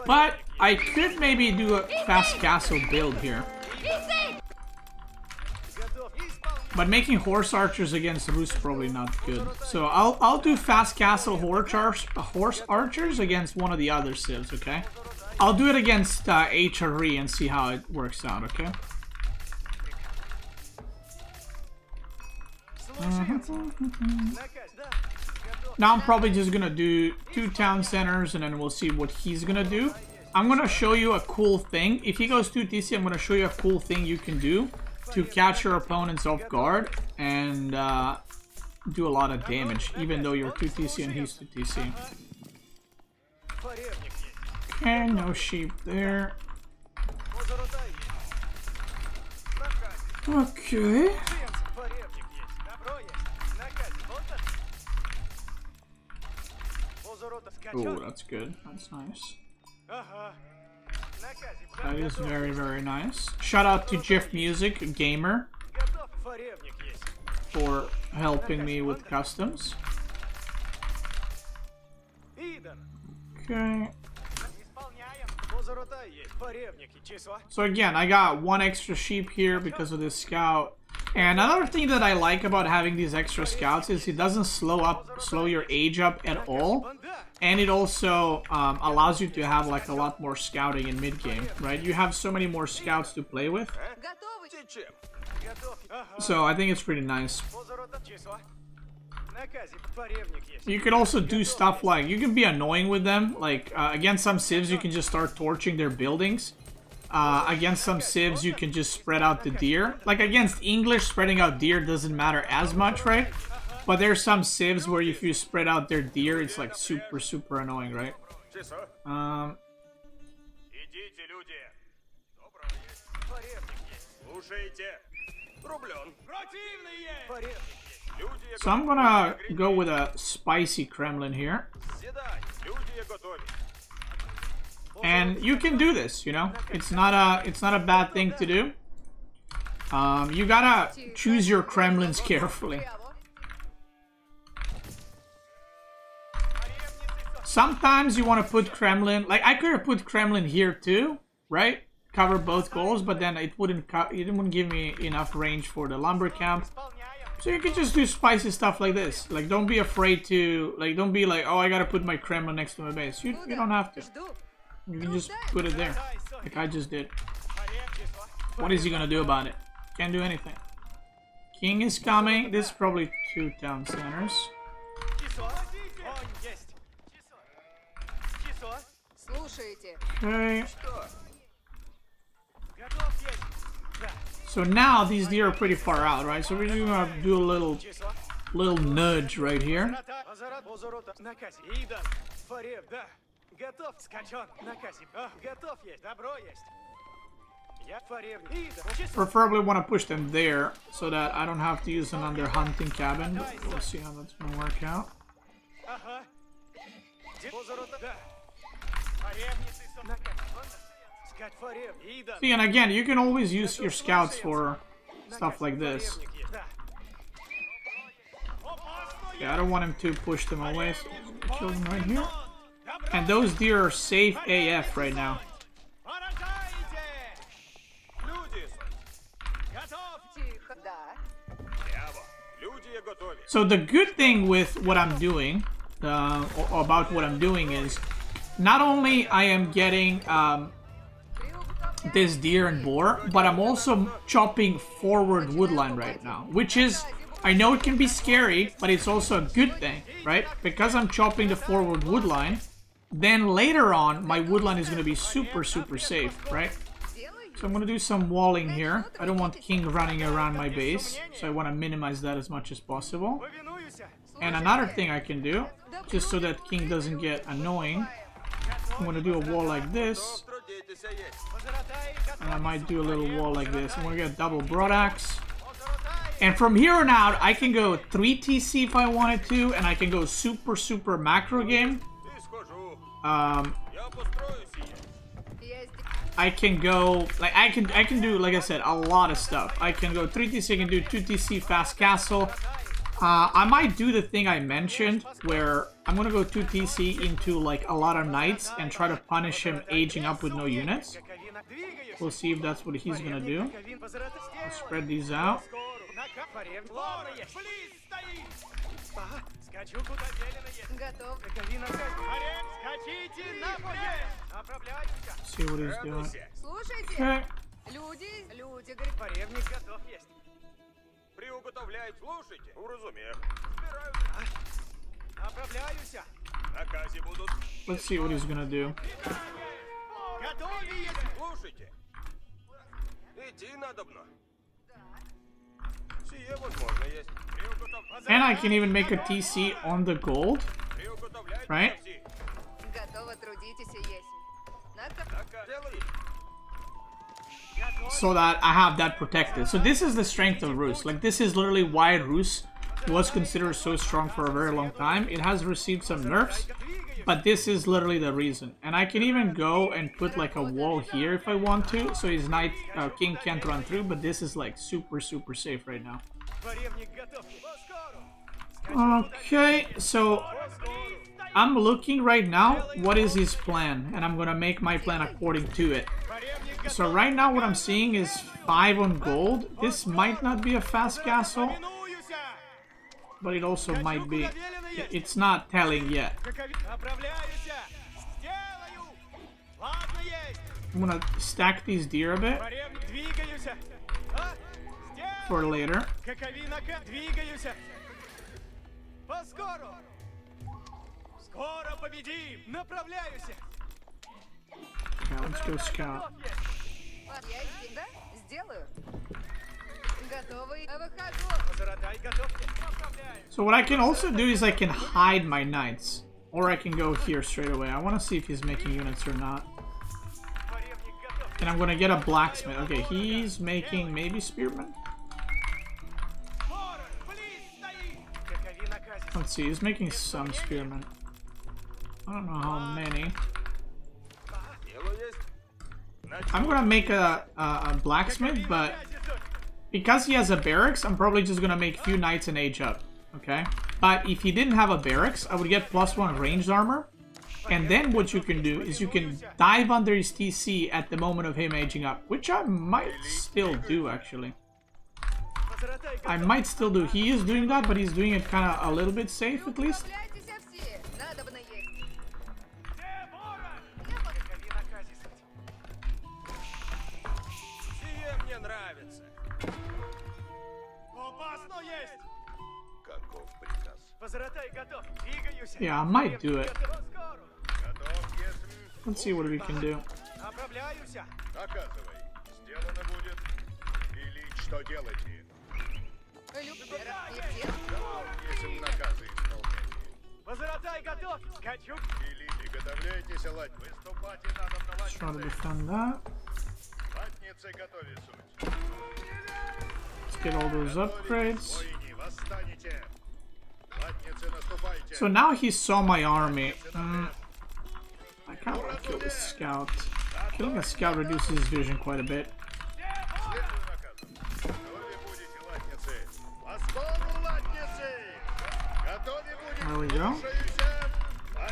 But I could maybe do a fast castle build here. But making horse archers against Rus is probably not good. So I'll do fast castle horse archers against one of the other civs, okay? I'll do it against HRE and see how it works out, okay? Now I'm probably just gonna do 2 town centers and then we'll see what he's gonna do. I'm gonna show you a cool thing. If he goes 2 TC, I'm gonna show you a cool thing you can do to catch your opponents off guard and do a lot of damage, even though you're 2 TC and he's 2 TC. Okay, no sheep there. Okay. Oh, that's good. That's nice. That is very nice. Shout out to Jiff Music, a gamer, for helping me with customs. Okay. So again, I got 1 extra sheep here because of this scout. And another thing that I like about having these extra scouts is it doesn't slow your age up at all. And it also allows you to have like a lot more scouting in mid-game, right? You have so many more scouts to play with. So I think it's pretty nice. You could also do stuff like, you can be annoying with them. Like against some civs you can just start torching their buildings. Against some civs you can just spread out the deer. Like against English, spreading out deer doesn't matter as much, right? But there's some civs where if you spread out their deer, it's like super annoying, right? So I'm gonna go with a spicy Kremlin here. And you can do this, you know? It's not a bad thing to do. You gotta choose your Kremlins carefully. Sometimes you want to put Kremlin, like I could have put Kremlin here too, right? Cover both goals, but then it wouldn't give me enough range for the lumber camp. So you can just do spicy stuff like this. Like, don't be afraid to, like, don't be like, oh, I gotta put my Kremlin next to my base. You don't have to. You can just put it there, like I just did. What is he gonna do about it? Can't do anything. King is coming. This is probably 2 town centers. Okay. So now these deer are pretty far out, right? So we're just gonna do a little nudge right here. Preferably want to push them there so that I don't have to use them on their hunting cabin. But we'll see how that's gonna work out. See, and again, you can always use your scouts for stuff like this. Yeah, I don't want him to push them away, so I'm gonna kill them right here. And those deer are safe AF right now. So the good thing with what I'm doing, about what I'm doing is, not only I am getting this deer and boar, but I'm also chopping forward woodline right now, which is, I know it can be scary, but it's also a good thing, right? Because I'm chopping the forward woodline, then later on, my woodline is going to be super, super safe, right? So I'm going to do some walling here. I don't want king running around my base, so I want to minimize that as much as possible. And another thing I can do, just so that king doesn't get annoying, I'm going to do a wall like this. And I might do a little wall like this. I'm going to get double broadaxe. And from here on out, I can go 3 TC if I wanted to, and I can go super, super macro game. I can go, like, I can do, like I said, a lot of stuff. I can go 3 TC, I can do 2 TC fast castle. I might do the thing I mentioned, where I'm gonna go 2 TC into, like, a lot of knights and try to punish him aging up with no units. We'll see if that's what he's gonna do. I'll spread these out. See what he's doing. Okay. Let's see what he's gonna do. And I can even make a TC on the gold, right? So that I have that protected. So this is the strength of Rus. Like, this is literally why Rus was considered so strong for a very long time. It has received some nerfs, but this is literally the reason. And I can even go and put like a wall here if I want to, so his knight king can't run through, but this is like super, super safe right now. Okay, so I'm looking right now what is his plan, and I'm gonna make my plan according to it. So right now what I'm seeing is 5 on gold. This might not be a fast castle, but it also might be. It's not telling yet. I'm gonna stack these deer a bit for later. Okay, let's go scout. So what I can also do is I can hide my knights, or I can go here straight away. I want to see if he's making units or not. And I'm gonna get a blacksmith. Okay, he's making maybe spearmen. Let's see, he's making some spearmen. I don't know how many. I'm gonna make a blacksmith, but because he has a barracks, I'm probably just gonna make a few knights and age up. Okay? But if he didn't have a barracks, I would get +1 ranged armor. And then what you can do is you can dive under his TC at the moment of him aging up, which I might still do, actually. I might still do. He is doing that, but he's doing it kind of a little bit safe, at least. Yeah, I might do it. Let's see what we can do. Try to defend that. Let's get all those upgrades. So now he saw my army. I kind of want to kill this scout. Killing a scout reduces his vision quite a bit. There we go.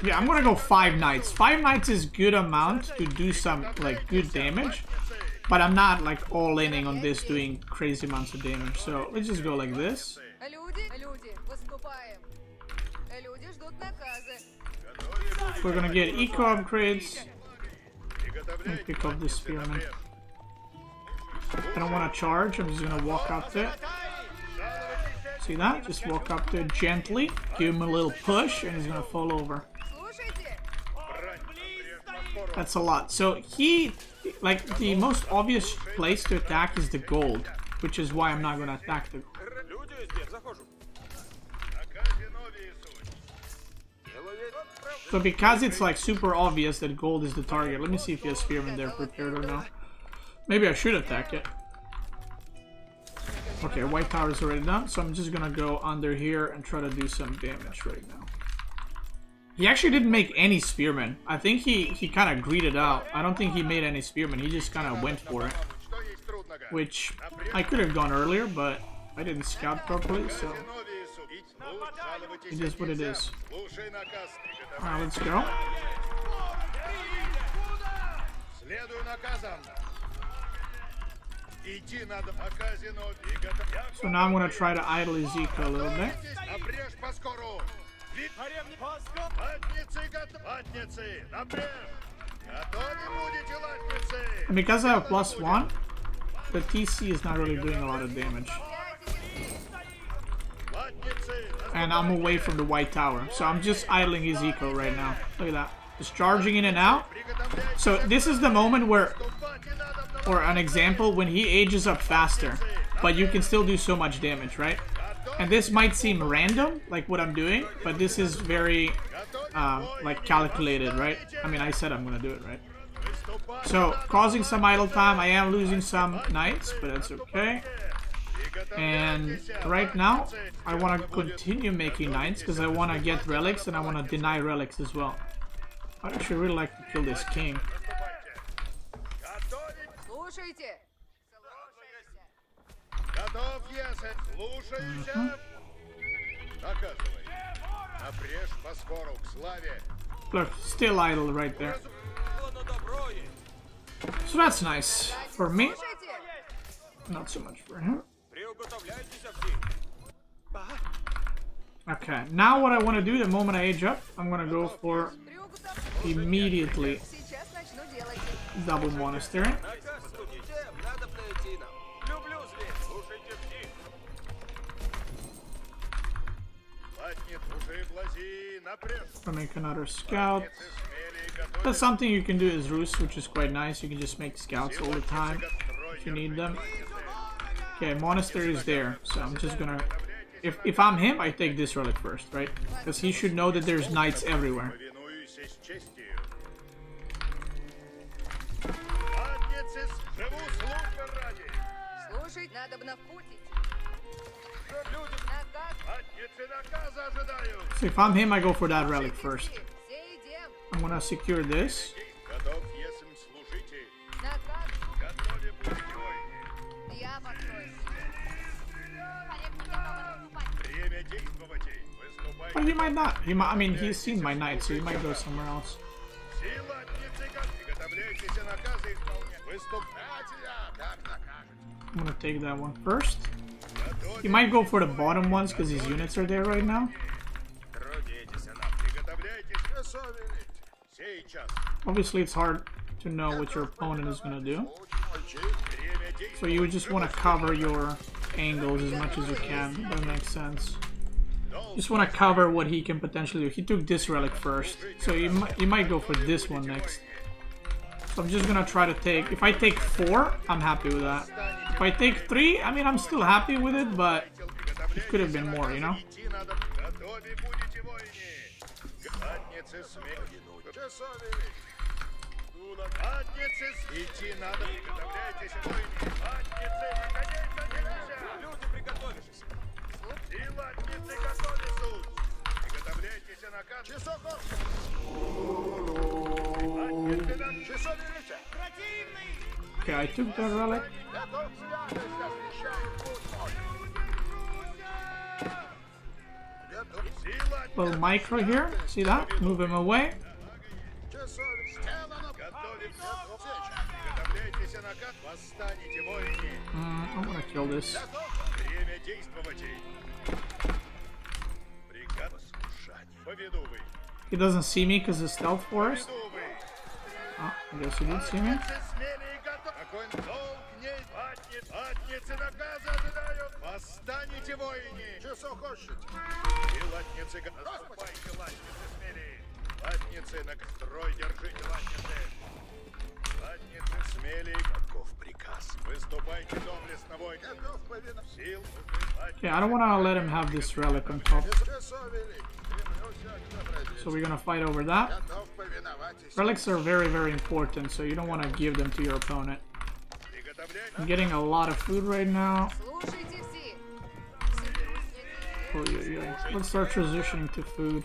Yeah, I'm gonna go 5 knights. 5 knights is good amount to do some like good damage, but I'm not like all inning on this doing crazy amounts of damage. So let's just go like this. We're gonna get eco upgrades and pick up this spearman. I don't want to charge. I'm just gonna walk up to it. See that? Just walk up to it gently, give him a little push, and he's gonna fall over. That's a lot. So he, like, the most obvious place to attack is the gold, which is why I'm not gonna attack the. So because it's like super obvious that gold is the target, let me see if he has spearman there prepared or not. Maybe I should attack it. Okay, white tower is already done, so I'm just gonna go under here and try to do some damage right now. He actually didn't make any spearmen. I think he kind of greeted out. I don't think he made any spearmen. He just kind of went for it. Which I could have gone earlier, but I didn't scout properly, so it is what it is. Alright, let's go. So now I'm gonna try to idle his eco a little bit. And because I have +1, the TC is not really doing a lot of damage. And I'm away from the white tower, so I'm just idling his eco right now. Look at that. Just charging in and out. So this is the moment where, or an example, when he ages up faster, but you can still do so much damage, right? And this might seem random, like what I'm doing, but this is very, like, calculated, right? I mean, I said I'm gonna do it, right? So, causing some idle time, I am losing some knights, but that's okay. And right now, I want to continue making knights, because I want to get relics, and I want to deny relics as well. I'd actually really like to kill this king. Look, still idle right there. So that's nice for me. Not so much for him. Okay, now what I want to do the moment I age up, I'm gonna go for immediately double monastery. I'll make another scout. That's something you can do as Rus, which is quite nice. You can just make scouts all the time if you need them. Okay, monastery is there, so I'm just gonna... If I'm him, I take this relic first, right? Because he should know that there's knights everywhere. So if I'm him, I go for that relic first. I'm gonna secure this. But he might not. He might, I mean, he's seen my knight, so he might go somewhere else. I'm gonna take that one first. He might go for the bottom ones because his units are there right now. Obviously, it's hard to know what your opponent is gonna do. So you just want to cover your angles as much as you can. That makes sense. Just want to cover what he can potentially do. He took this relic first, so you might go for this one next. So I'm just gonna try to take... If I take 4, I'm happy with that. If I take 3, I mean, I'm still happy with it, but it could have been more, you know? Okay, I took that relic. Little micro here, see that? Move him away. I'm gonna kill this. He doesn't see me because of stealth forest. Oh, I guess he did see me. Восстаньте, воине! Часов хочет! И латницы, наступайте, латницы, смели! Латницы, на строй держите, латницы! Латницы, смели! Каков приказ? Выступайте доблестно, воин! Готов повинов! Сил! Okay, I don't want to let him have this relic on top. So we're gonna fight over that. Relics are very, very important, so you don't want to give them to your opponent. I'm getting a lot of food right now. Oh, yeah. Let's start transitioning to food.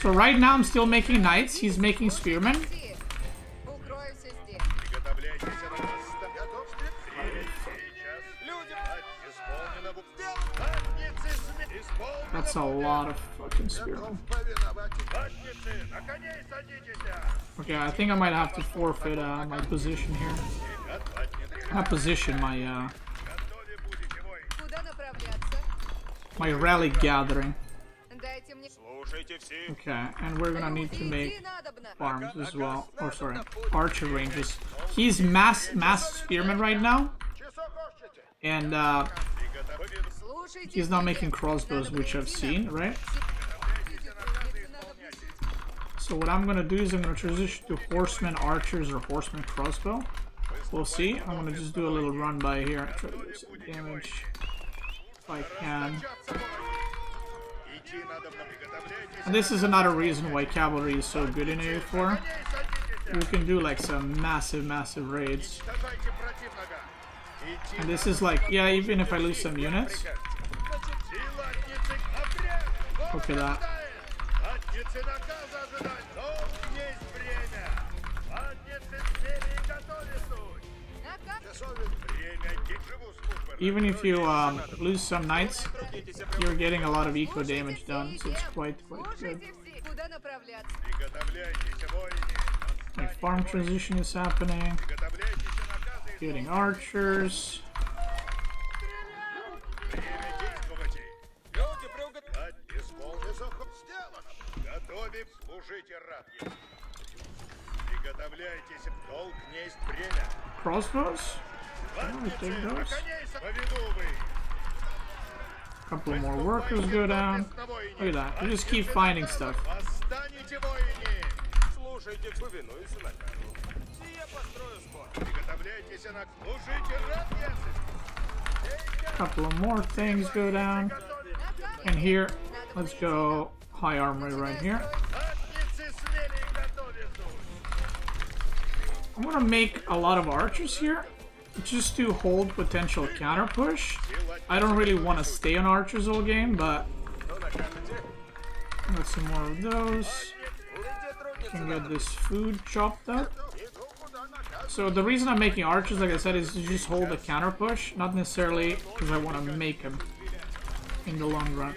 So right now I'm still making knights. He's making spearmen. That's a lot of fucking spearmen. Okay, I think I might have to forfeit my position here. Not position, my rally gathering. Okay, and we're gonna need to make farms as well. Or sorry, archer ranges. He's mass spearman right now, and he's not making crossbows, which I've seen, right? So what I'm gonna do is I'm gonna transition to horseman archers or horseman crossbow. We'll see. I'm gonna just do a little run by here. Try to do some damage if I can. And this is another reason why cavalry is so good in AOE4. You can do like some massive raids. And this is like, yeah, even if I lose some units. Look at that. Even if you lose some knights, you're getting a lot of eco damage done, so it's quite good. My farm transition is happening. Getting archers. Crossbows? I take those. A couple more workers go down. Look at that. We just keep finding stuff. Couple of more things go down. And here, let's go high armory right here. I'm gonna make a lot of archers here, just to hold potential counter push. I don't really want to stay on archers all game, but got some more of those. Can get this food chopped up. So the reason I'm making archers, like I said, is to just hold the counter push, not necessarily because I want to make them in the long run.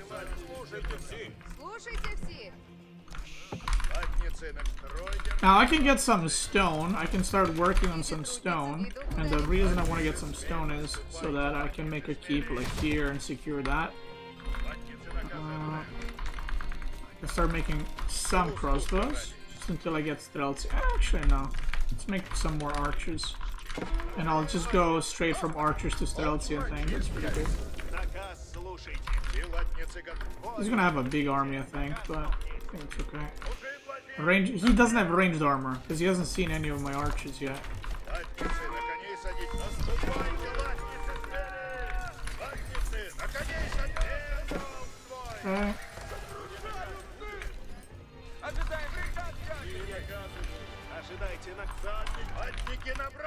Now I can get some stone. I can start working on some stone, and the reason I want to get some stone is so that I can make a keep like here and secure that. I can start making some crossbows just until I get strelts. Actually, no. Let's make some more archers, and I'll just go straight from archers to strelts. I think that's pretty good. He's gonna have a big army, I think, but I think it's okay. He doesn't have ranged armor because he hasn't seen any of my archers yet. Okay.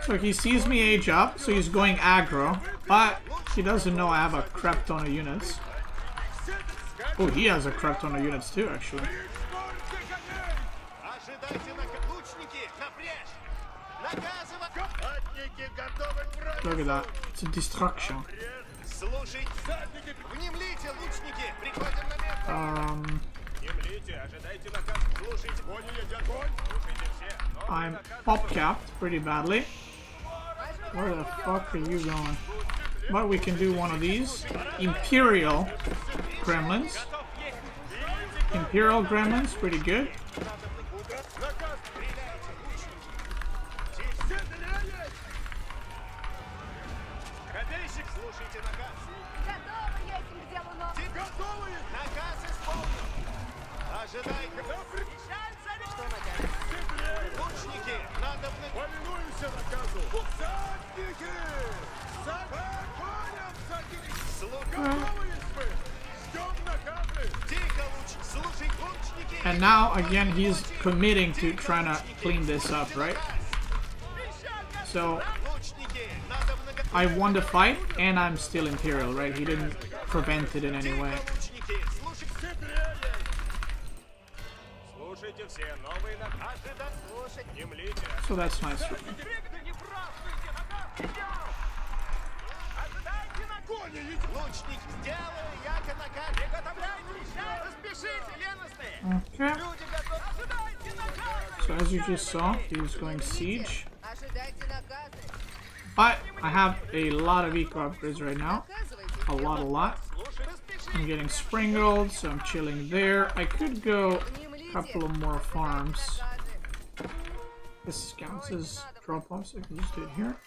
So he sees me age up, so he's going aggro, but he doesn't know I have a crap ton of units. Oh, he has a crap ton of units too, actually. Look at that. It's a destruction. I'm pop-capped pretty badly. Where the fuck are you going? But we can do one of these. Imperial Gremlins. Imperial Gremlins, pretty good. And now again he's committing to trying to clean this up, right? So I won the fight and I'm still Imperial, right? He didn't prevent it in any way. So that's nice for me. Okay. So as you just saw, he was going siege. But I have a lot of eco upgrades right now. A lot. I'm getting sprinkled, so I'm chilling there. I could go a couple of more farms. This counts as drop-off, so I can just do it here.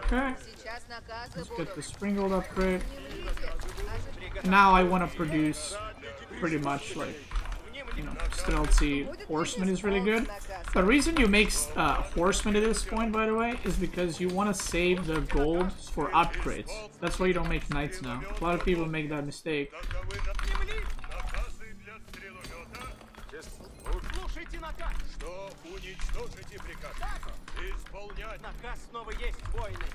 Okay, let's get the sprinkled upgrade. Now I want to produce pretty much like, you know, stealthy horseman is really good. The reason you make horseman at this point, by the way, is because you want to save the gold for upgrades. That's why you don't make knights now. A lot of people make that mistake. Наказ снова есть, воины.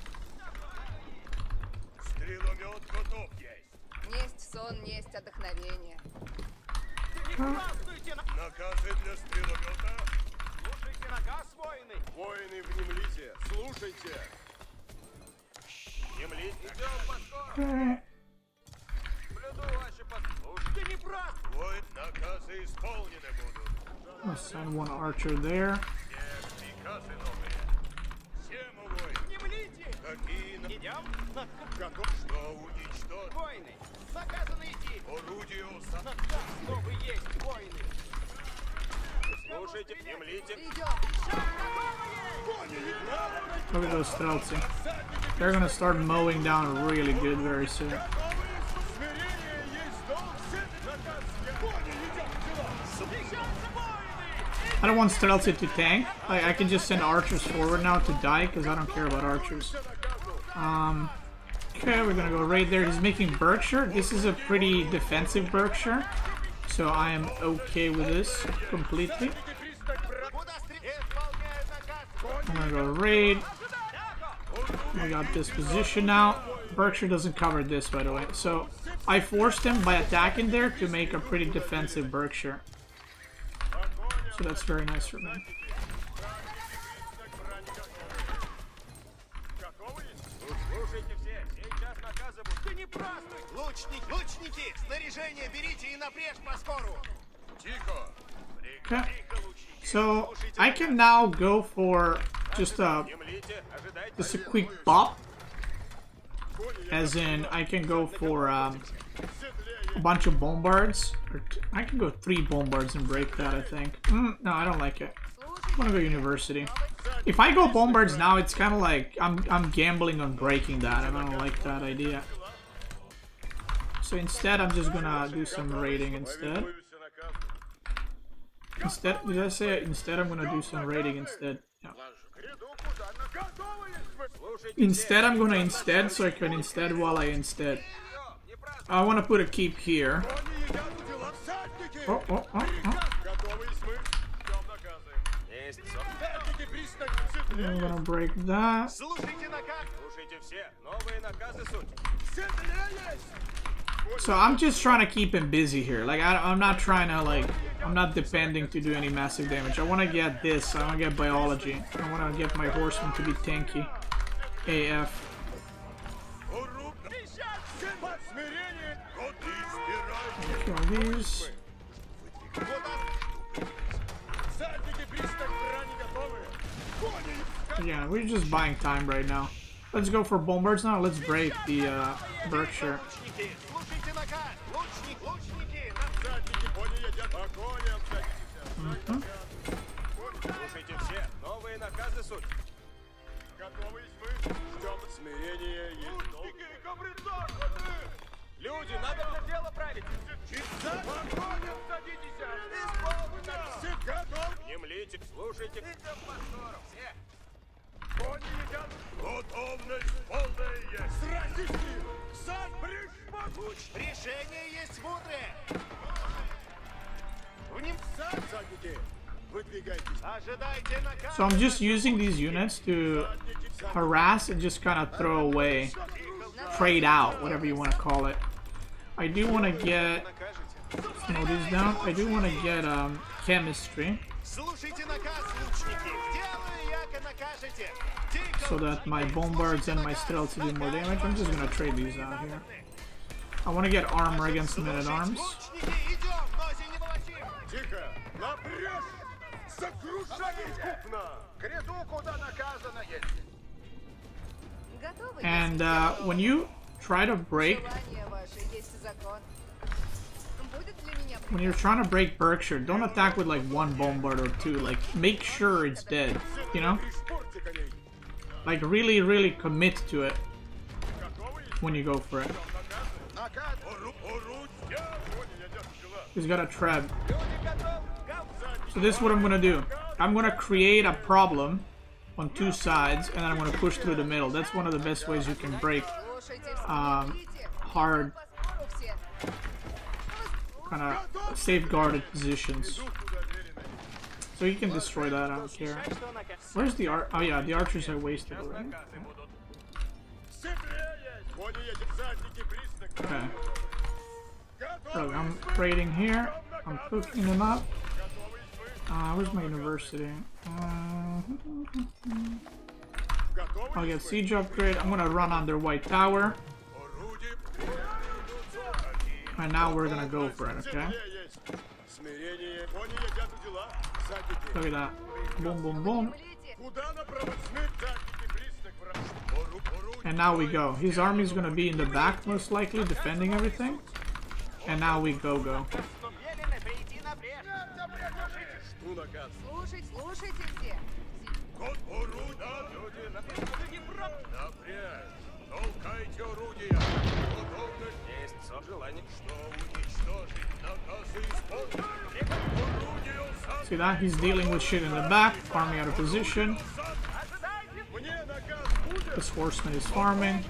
Стреломет готов есть. Несть сон, несть отдохновение. Наказы для стреломета. Слушайте наказ, воины. Воины, внемлите, слушайте. Внемлите. Идем по скору. Блюду ваши послушайте, не прав. Воин, наказы исполнены будут. I'll send one archer there. Приказы новые. Идем? Что уничтожить? Войны! Наказано идти! Орудию! Наказ новый есть, войны! Слушайте, внемлите! Look at those Streltsy. They're gonna start mowing down really good very soon. I don't want Streltsy to tank. I can just send archers forward now to die because I don't care about archers. Okay, we're gonna go right there. He's making Berkshire. This is a pretty defensive Berkshire, so I am okay with this completely. I'm gonna go raid. We got this position now. Berkshire doesn't cover this, by the way. So I forced him by attacking there to make a pretty defensive Berkshire. So that's very nice for me. Okay. So I can now go for just a quick bop. As in, I can go for a bunch of bombards. I can go 3 bombards and break that, I think. No, I don't like it. I want to go university. If I go bombards now, it's kind of like I'm gambling on breaking that, and I don't like that idea. So instead, I'm just gonna do some raiding instead. Did I say it? Instead, I'm gonna do some raiding instead. Yeah. Instead, I'm gonna instead, so I can instead while I instead. I want to put a keep here. Oh. I'm gonna break that. So I'm just trying to keep him busy here. Like I'm not trying to I'm not depending to do any massive damage. I want to get this. I want to get biology. I want to get my horsemen to be tanky. AF. Kill these. Yeah, we're just buying time right now. Let's go for bombards now. Let's break the Berkshire. Люди, надо на дело править. Внемлите, слушайте. Кони едят. Готовность полная есть. Сразись с ним. Сам брешь. Решение есть мудрое. Задники. Выдвигайтесь. Ожидайте наказа. So I'm just using these units to harass and just kind of throw away, trade out, whatever you want to call it. I do want to get, slow these down. I do want to get chemistry, so that my bombards and my stealth do more damage. I'm just gonna trade these out here. I want to get armor against men at arms. And when you try to break, when you're trying to break Berkshire, don't attack with like one bombard or two. Like, make sure it's dead, you know? Like, really commit to it when you go for it. He's got a trap. So this is what I'm gonna do. I'm gonna create a problem on two sides, and then I'm gonna push through the middle. That's one of the best ways you can break hard, kind of safeguarded positions. So you can destroy that, I don't care. Where's the art? Oh yeah, the archers are wasted already. Okay. Look, I'm raiding here. I'm cooking them up. Where's my university? I'll get siege upgrade. I'm gonna run under White Tower. And now we're gonna go for it, okay? Look at that. Boom, boom, boom. And now we go. His army's gonna be in the back, most likely, defending everything. And now we go. See that? He's dealing with shit in the back, farming out of position. This horseman is farming.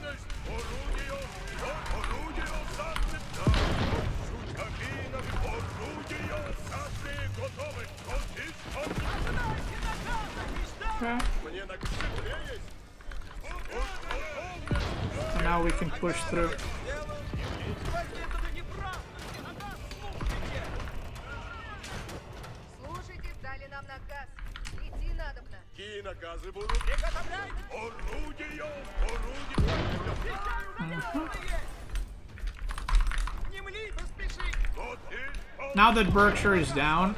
Okay. And now we can push through. Now that Berkshire is down,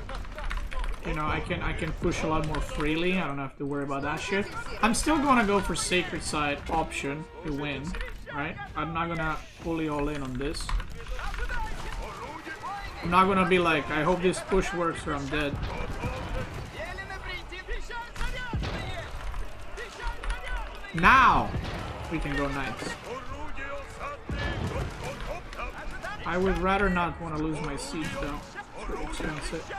you know, I can push a lot more freely. I don't have to worry about that shit. I'm still gonna go for Sacred Side option to win, right? I'm not gonna fully all in on this. I'm not gonna be like, I hope this push works or I'm dead. Now we can go knights. I would rather not want to lose my siege though. It's pretty expensive.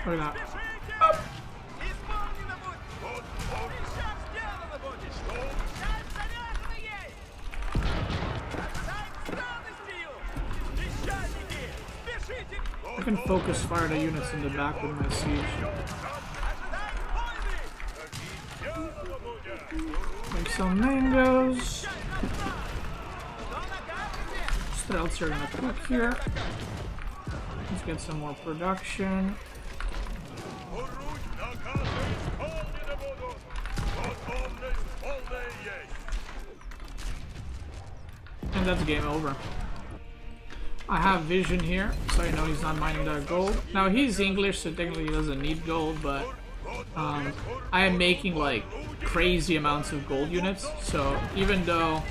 Look at that. Up. I can focus fire the units in the back with my siege. Make some mangoes. Stealths are gonna cook here. Let's get some more production. And that's game over. I have vision here, so I know he's not mining that gold. Now he's English, so technically he doesn't need gold, but I am making like crazy amounts of gold units, so even though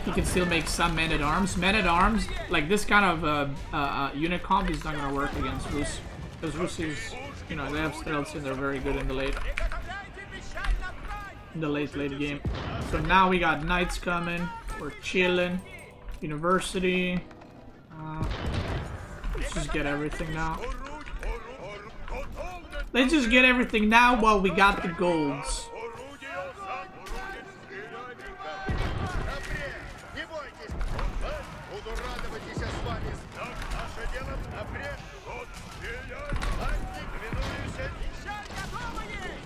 he can still make some men-at-arms, like this kind of unit comp is not gonna work against Rus, because Rus is, you know, they have stealths and they're very good in the late game. So now we got knights coming, we're chilling, university. Let's just get everything now. Let's just get everything now while we got the golds.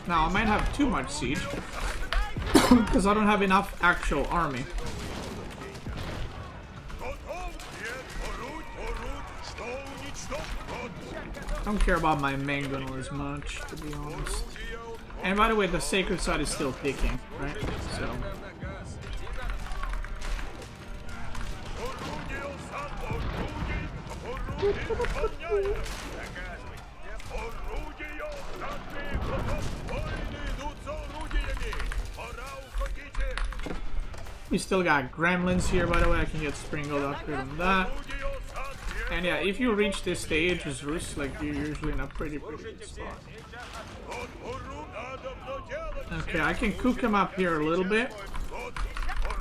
Now I might have too much siege because I don't have enough actual army. I don't care about my main gunner as much, to be honest. And by the way, the sacred side is still picking, right? So. We still got gremlins here, by the way. I can get sprinkled upgrade on that. And yeah, if you reach this stage as Rus, like, you're usually in a pretty good spot. Okay, I can cook him up here a little bit.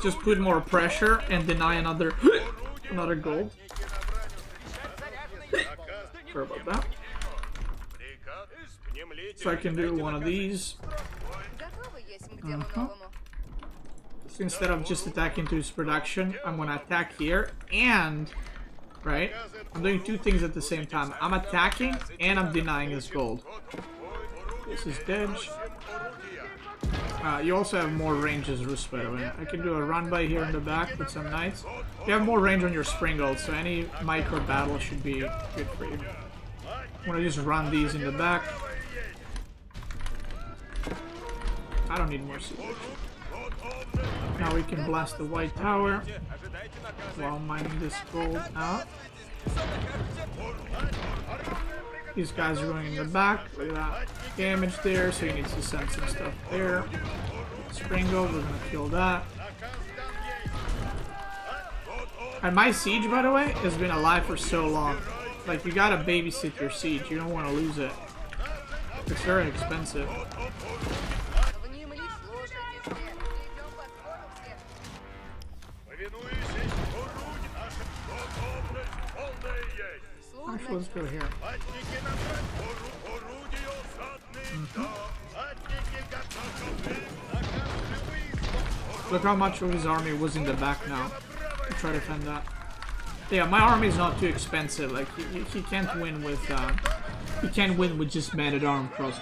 Just put more pressure and deny another gold. Sorry about that. So I can do one of these. So instead of just attacking to his production, I'm gonna attack here and... Right? I'm doing two things at the same time. I'm attacking and I'm denying his gold. This is dead. You also have more range as Rus, by the way. I can do a run by here in the back with some knights. You have more range on your spring gold, so any micro battle should be good for you. I'm gonna just run these in the back. I don't need more siege. Now we can blast the white tower while mining this gold out. These guys are going in the back. Look at that damage there, so he needs to send some stuff there. Spring gold, we're gonna kill that. And my siege, by the way, has been alive for so long. Like, you gotta babysit your siege. You don't want to lose it. It's very expensive. Actually, let's go here. Look how much of his army was in the back now. I'll try to defend that. Yeah, my army is not too expensive. Like he can't win with just man-at-arm cross.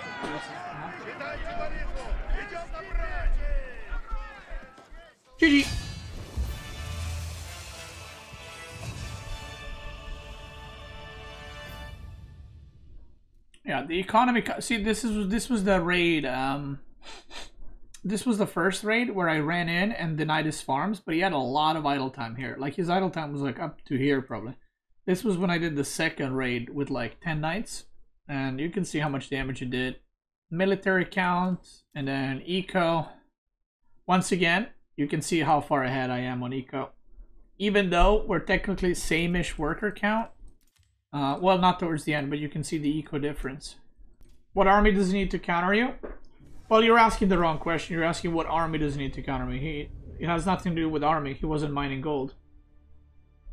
GG. Yeah, the economy. See, this was the raid. This was the first raid where I ran in and denied his farms, but he had a lot of idle time here. Like, his idle time was like up to here probably. This was when I did the second raid with like 10 knights, and you can see how much damage it did. Military count and then eco. Once again, you can see how far ahead I am on eco, even though we're technically same-ish worker count. Well, not towards the end, but you can see the eco difference. What army does he need to counter you? Well, you're asking the wrong question. You're asking what army does he need to counter me. It has nothing to do with army. He wasn't mining gold.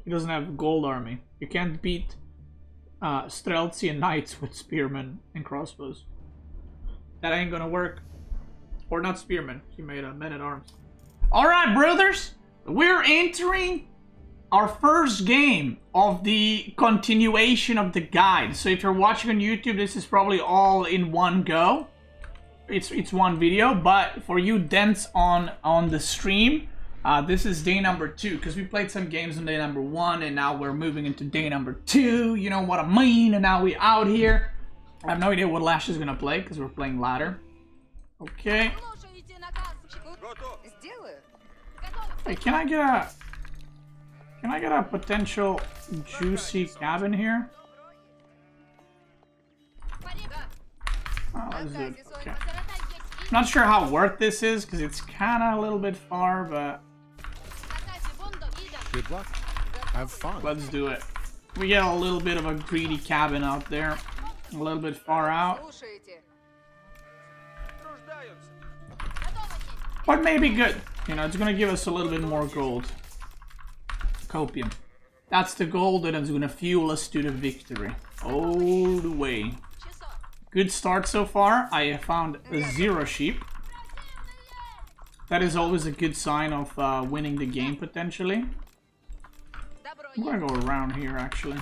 He doesn't have gold army. You can't beat Streltsy and knights with spearmen and crossbows. That ain't gonna work. Or not spearmen. He made a men-at-arms. Alright, brothers! We're entering our first game of the continuation of the guide. So if you're watching on YouTube, this is probably all in one go. It's one video, but for you dents on the stream, this is day number 2, because we played some games on day number 1 and now we're moving into day number 2, you know what I mean, and now we're out here. I have no idea what Lash is gonna play because we're playing ladder. Okay. Hey, can I Can I get a potential juicy cabin here? Oh, this is good. Okay. Not sure how worth this is because it's kind of a little bit far, but Good luck. Have fun. let's do it. We get a little bit of a greedy cabin out there, a little bit far out, but maybe good. You know, it's gonna give us a little bit more gold. Copium. That's the gold that is gonna fuel us to the victory. All the way. Good start so far. I found 0 sheep. That is always a good sign of winning the game potentially. I'm gonna go around here actually.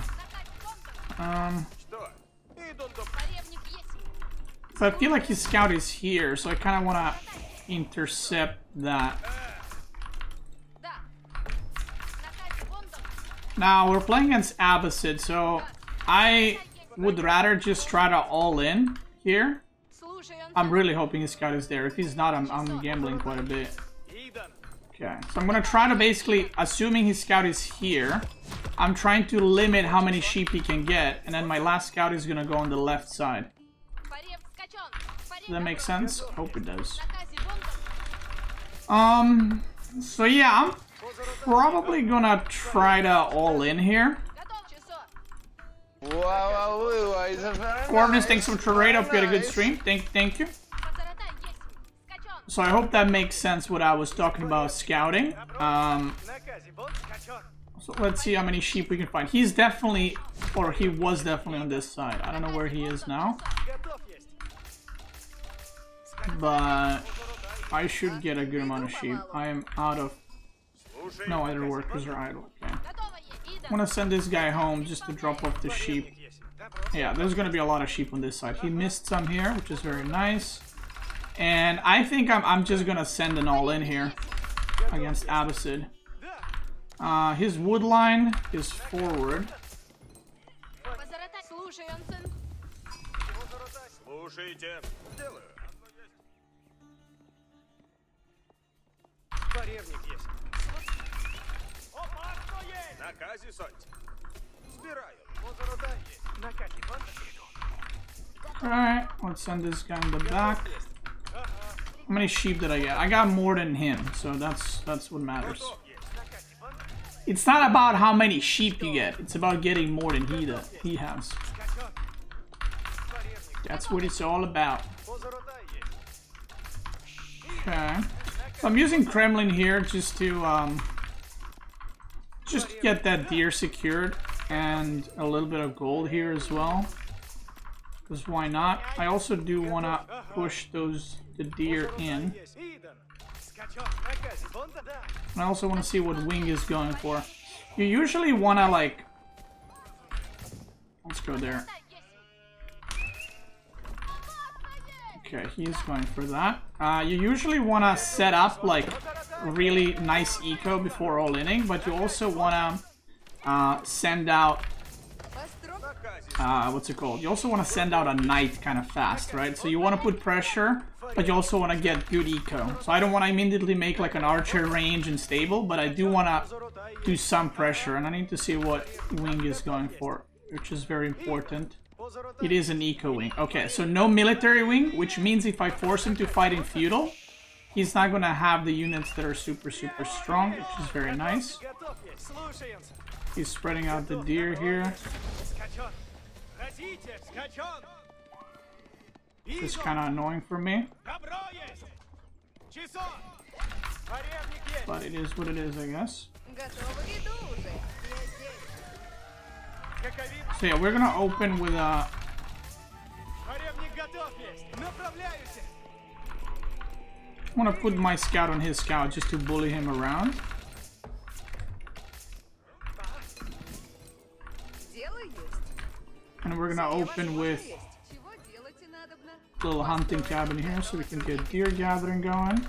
So I feel like his scout is here, so I kind of want to intercept that. Now we're playing against Abbasid, so I would rather just try to all in here. I'm really hoping his scout is there. If he's not, I'm gambling quite a bit. Okay, so I'm gonna try to basically, assuming his scout is here, I'm trying to limit how many sheep he can get, and then my last scout is gonna go on the left side. Does that make sense? Hope it does. So yeah, I'm probably gonna try to all in here. Corvus, thanks so much for raid. Hope you had a good stream. Thank you. So I hope that makes sense what I was talking about scouting. So let's see how many sheep we can find. He's definitely, or he was definitely on this side. I don't know where he is now. But I should get a good amount of sheep. I am out of... No, other workers are idle. Okay. I'm gonna send this guy home just to drop off the sheep. Yeah, there's gonna be a lot of sheep on this side. He missed some here, which is very nice. And I think I'm just gonna send an all in here against Abbasid. His wood line is forward. Alright, let's send this guy in the back. How many sheep did I get? I got more than him, so that's what matters. It's not about how many sheep you get, it's about getting more than he has. That's what it's all about. Okay. So I'm using Kremlin here just to get that deer secured and a little bit of gold here as well. Because why not? I also do want to push the deer in. And I also want to see what Wing is going for. You usually want to like... Let's go there. Okay, he's going for that. You usually want to set up like really nice eco before all-inning, but you also want to send out... what's it called? You also want to send out a knight kind of fast, right? So you want to put pressure, but you also want to get good eco. So I don't want to immediately make like an archer range and stable, but I do want to do some pressure, and I need to see what Wing is going for, which is very important. It is an eco wing. Okay, so no military wing, which means if I force him to fight in feudal, he's not going to have the units that are super strong, which is very nice. He's spreading out the deer here. It's kind of annoying for me. But it is what it is, I guess. So yeah, we're gonna open with a... I want to put my scout on his scout just to bully him around. And we're gonna open with a little hunting cabin here so we can get deer gathering going.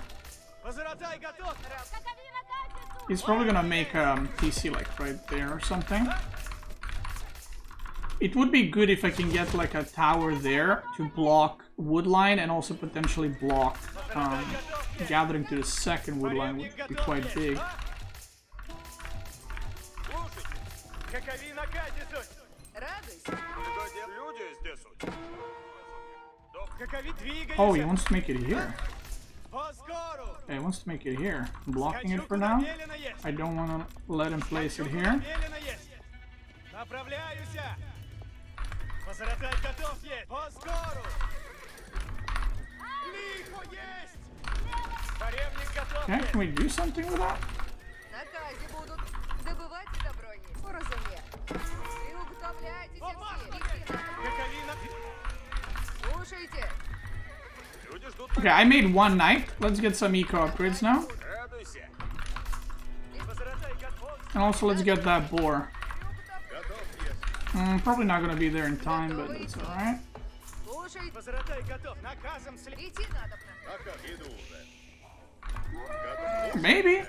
He's probably gonna make a TC like right there or something. It would be good if I can get like a tower there to block wood line and also potentially block gathering to the second wood line would be quite big. Oh, he wants to make it here. Yeah, he wants to make it here. I'm blocking it for now. I don't want to let him place it here. Okay, can we do something with that? Okay, I made one knight. Let's get some eco upgrades now. And also let's get that boar. Probably not gonna be there in time, but it's alright. Maybe.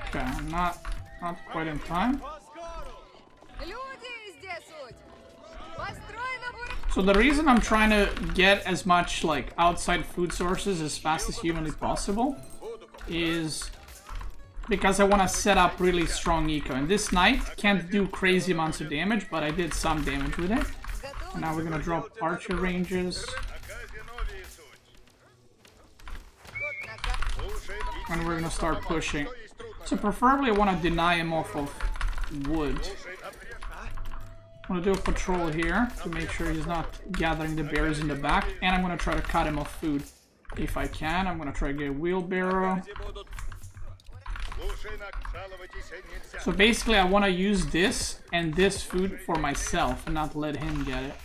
Okay, not quite in time. So the reason I'm trying to get as much like outside food sources as fast as humanly possible is because I want to set up really strong eco. And this knight can't do crazy amounts of damage, but I did some damage with it. And now we're gonna drop archer ranges. And we're gonna start pushing. So preferably I want to deny him off of wood. I'm gonna do a patrol here to make sure he's not gathering the bears in the back, and I'm gonna try to cut him off food if I can. I'm gonna try to get a wheelbarrow. So basically I want to use this and this food for myself and not let him get it.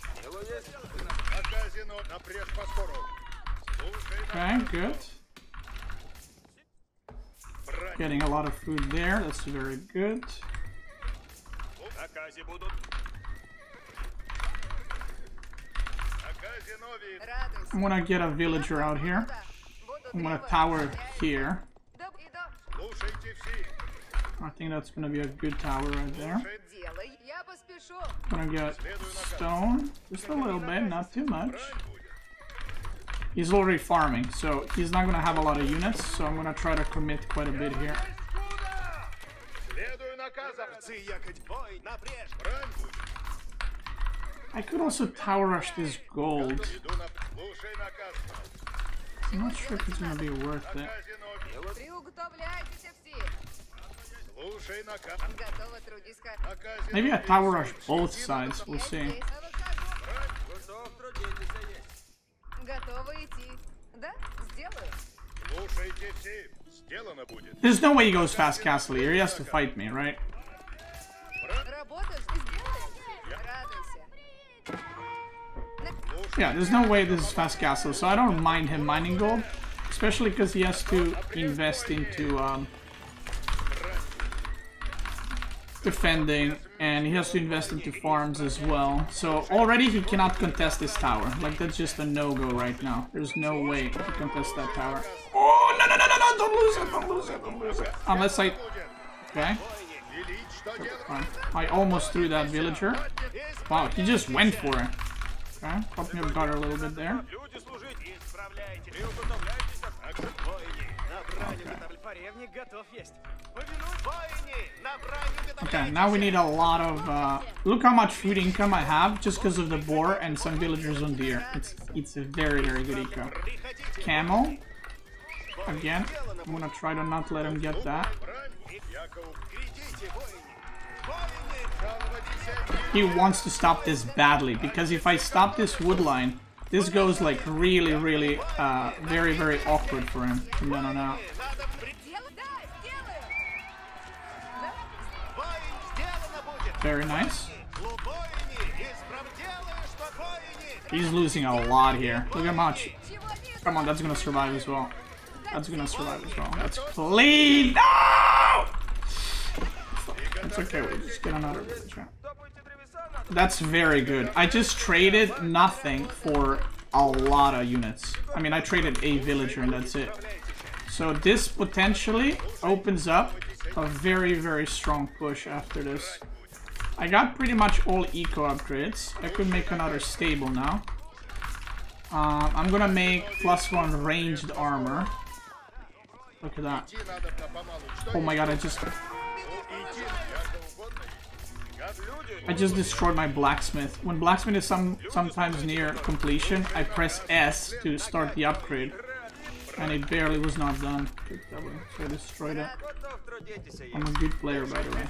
Okay, good. Getting a lot of food there, that's very good. I'm gonna get a villager out here. I'm gonna tower here. I think that's gonna be a good tower right there. I'm gonna get stone, just a little bit, not too much. He's already farming, so he's not gonna have a lot of units, so I'm gonna try to commit quite a bit here. I could also tower rush this gold. I'm not sure if it's gonna be worth it. Maybe I tower rush both sides, we'll see. There's no way he goes fast castle here, he has to fight me, right? Yeah, there's no way this is fast castle, so I don't mind him mining gold. Especially because he has to invest into defending, and he has to invest into farms as well. So already he cannot contest this tower. Like, that's just a no-go right now. There's no way to contest that tower. Oh, no, no, no, no, no, don't lose it, don't lose it, don't lose it. Unless I... Okay. Fine. I almost threw that villager. Wow, he just went for it. Okay, caught me off guard a little bit there. Okay, now we need a lot of... look how much food income I have just because of the boar and some villagers on deer. It's a very, very good eco. Camel. Again, I'm gonna try to not let him get that. He wants to stop this badly, because if I stop this wood line, this goes like really, really, very, very awkward for him from then on out. Very nice. He's losing a lot here. Look how much. Come on, that's gonna survive as well. That's gonna survive as well. That's clean. No! It's okay, we'll just get another villager. That's very good. I just traded nothing for a lot of units. I mean, I traded a villager and that's it. So this potentially opens up a very, very strong push after this. I got pretty much all eco upgrades. I could make another stable now. I'm gonna make +1 ranged armor. Look at that. Идти надобно помалу. Что Oh my god, идти? Как угодно есть. I just destroyed my blacksmith. When blacksmith is sometimes near completion, I press S to start the upgrade. And it barely was not done. So I destroyed it. I'm a good player, by the way.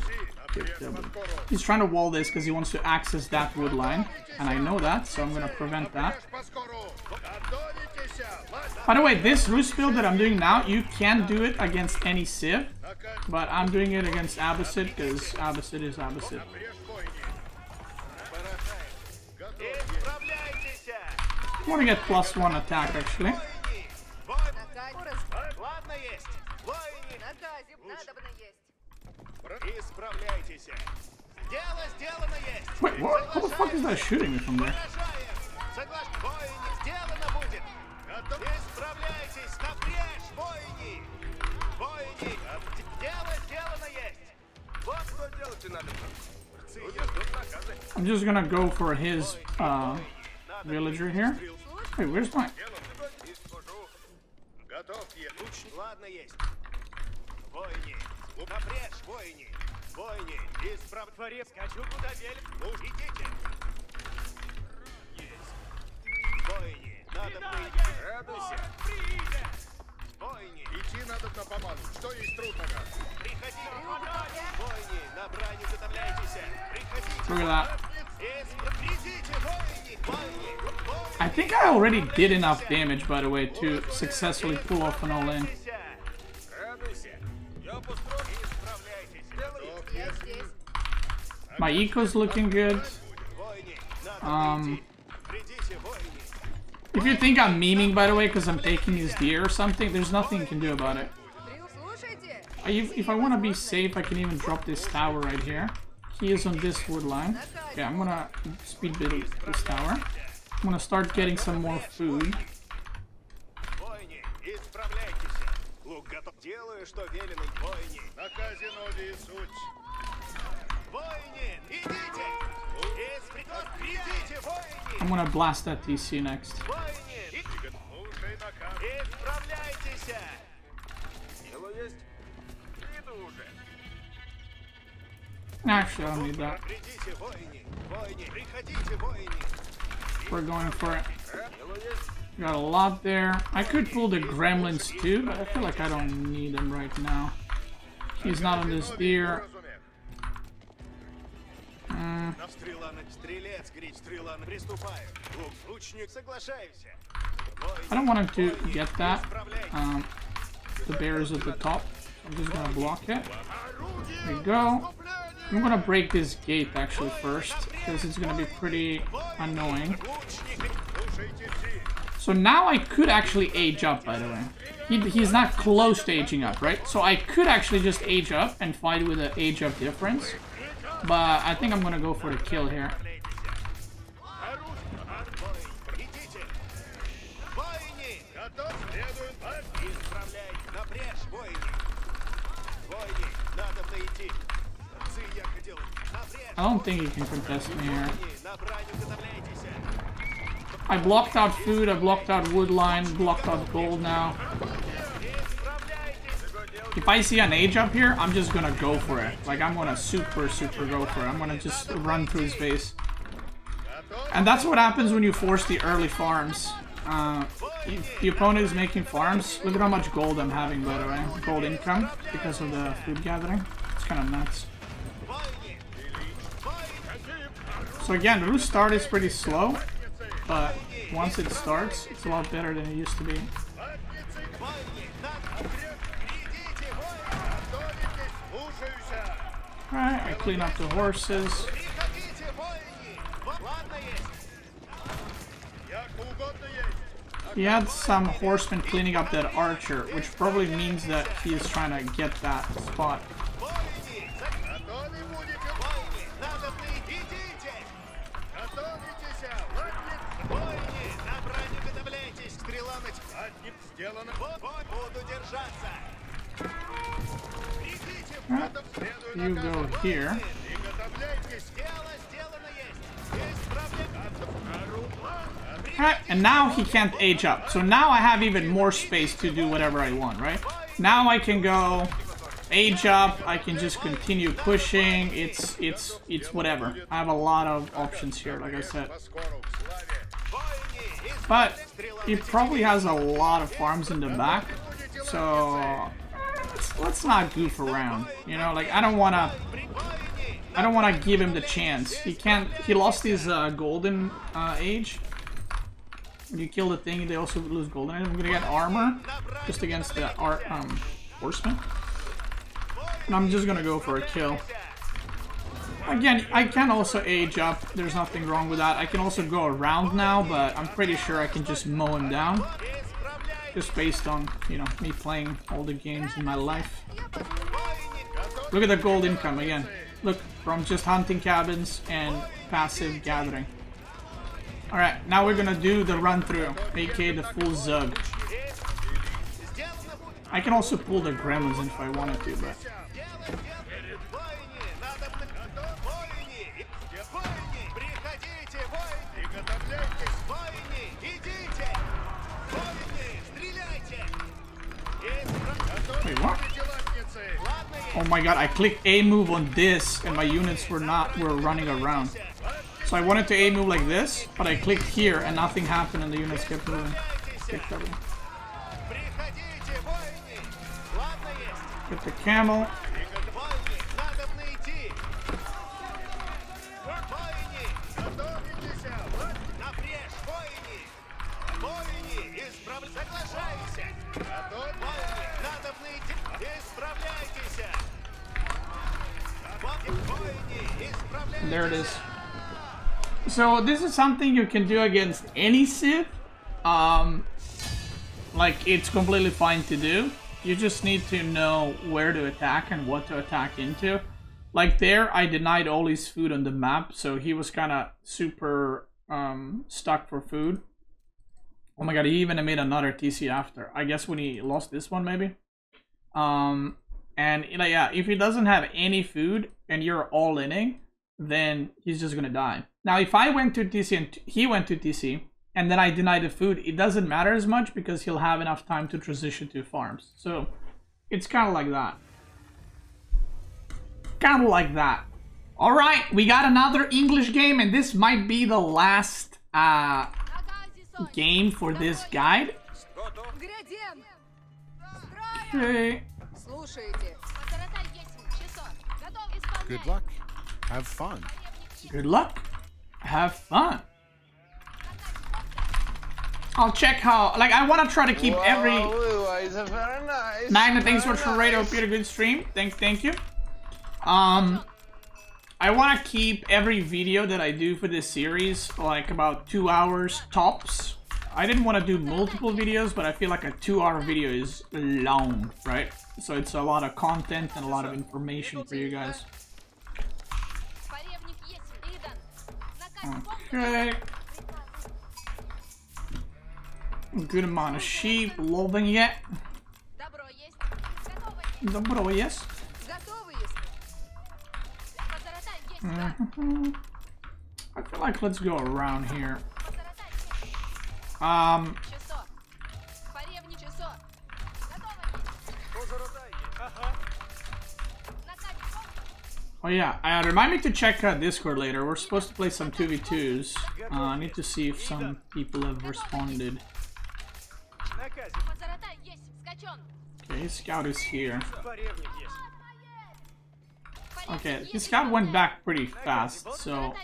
He's trying to wall this because he wants to access that wood line. And I know that, so I'm going to prevent that. By the way, this Rus build that I'm doing now, you can't do it against any Civ. But I'm doing it against Abbasid because Abbasid is Abbasid. I want to get +1 attack, actually. Wait, what? How the fuck is that shooting me from there? I'm just gonna go for his villager here. Wait, where's my... Идти надобно помалу. Что есть трудного? Look at that. I think I already did enough damage, by the way, to successfully pull off an all-in. My eco's looking good. If you think I'm memeing, by the way, because I'm taking his deer or something, there's nothing you can do about it. If I want to be safe, I can even drop this tower right here. He is on this wood line. Okay, I'm gonna speed build this tower. I'm gonna start getting some more food. I'm gonna blast that TC next. Actually, I don't need that. We're going for it. Got a lot there. I could pull the gremlins too, but I feel like I don't need them right now. He's not on this deer. I don't want him to get that. The bear is at the top. I'm just gonna block it. There we go. I'm gonna break this gate actually first, because it's gonna be pretty annoying. So now I could actually age up, by the way. He's not close to aging up, right? So I could actually just age up and fight with an age up difference. But I think I'm gonna go for the kill here. I don't think he can contest me here. I blocked out food, I blocked out wood line, blocked out gold now. If I see an age up here, I'm just gonna go for it. Like, I'm gonna super go for it. I'm gonna just run through his base. And that's what happens when you force the early farms. If the opponent is making farms, look at how much gold I'm having, by the way. Gold income, because of the food gathering. It's kind of nuts. So again, Rus start is pretty slow, but once it starts, it's a lot better than it used to be. Alright, I clean up the horses. He had some horsemen cleaning up that archer, which probably means that he is trying to get that spot. Right. You go here. Right, and now he can't age up. So now I have even more space to do whatever I want, right? Now I can go age up, I can just continue pushing, it's whatever. I have a lot of options here, like I said. But he probably has a lot of farms in the back, so let's not goof around. You know, like I don't wanna give him the chance. He lost his golden age. When you kill the thing, they also lose golden. I'm gonna get armor just against the horseman. And I'm just gonna go for a kill. Again, I can also age up. There's nothing wrong with that. I can also go around now, but I'm pretty sure I can just mow him down. Just based on, you know, me playing all the games in my life. Look at the gold income again. Look, from just hunting cabins and passive gathering. Alright, now we're gonna do the run through, aka the full Zug. I can also pull the gremlins if I wanted to, but... Wait, what? Oh my god, I clicked A move on this and my units were running around. So I wanted to A move like this, but I clicked here and nothing happened and the units kept moving. Get the camel. There it is. So this is something you can do against any Civ. Like it's completely fine to do. You just need to know where to attack and what to attack into. Like there, I denied all his food on the map, so he was kind of super stuck for food. Oh my god, he even made another TC after. I guess when he lost this one, maybe. And yeah, if he doesn't have any food and you're all inning, then he's just gonna die. Now, if I went to TC and he went to TC, and then I denied the food, it doesn't matter as much because he'll have enough time to transition to farms. So, it's kind of like that. Kind of like that. Alright, we got another English game, and this might be the last game for this guide. Okay. Good luck. Have fun. Good luck. Have fun. I'll check how, like, I want to try to keep every... Very nice. Magna, thanks so much for radio. Hope you had a good stream. Thank you. I want to keep every video that I do for this series, like, about 2 hours tops. I didn't want to do multiple videos, but I feel like a 2-hour video is long, right? So it's a lot of content and a lot of information for you guys. Okay. Good amount of sheep, loving it. Добро есть. I feel like let's go around here. Oh yeah, remind me to check Discord later. We're supposed to play some 2v2s. I need to see if some people have responded. Okay, his scout is here. Okay, his scout went back pretty fast, so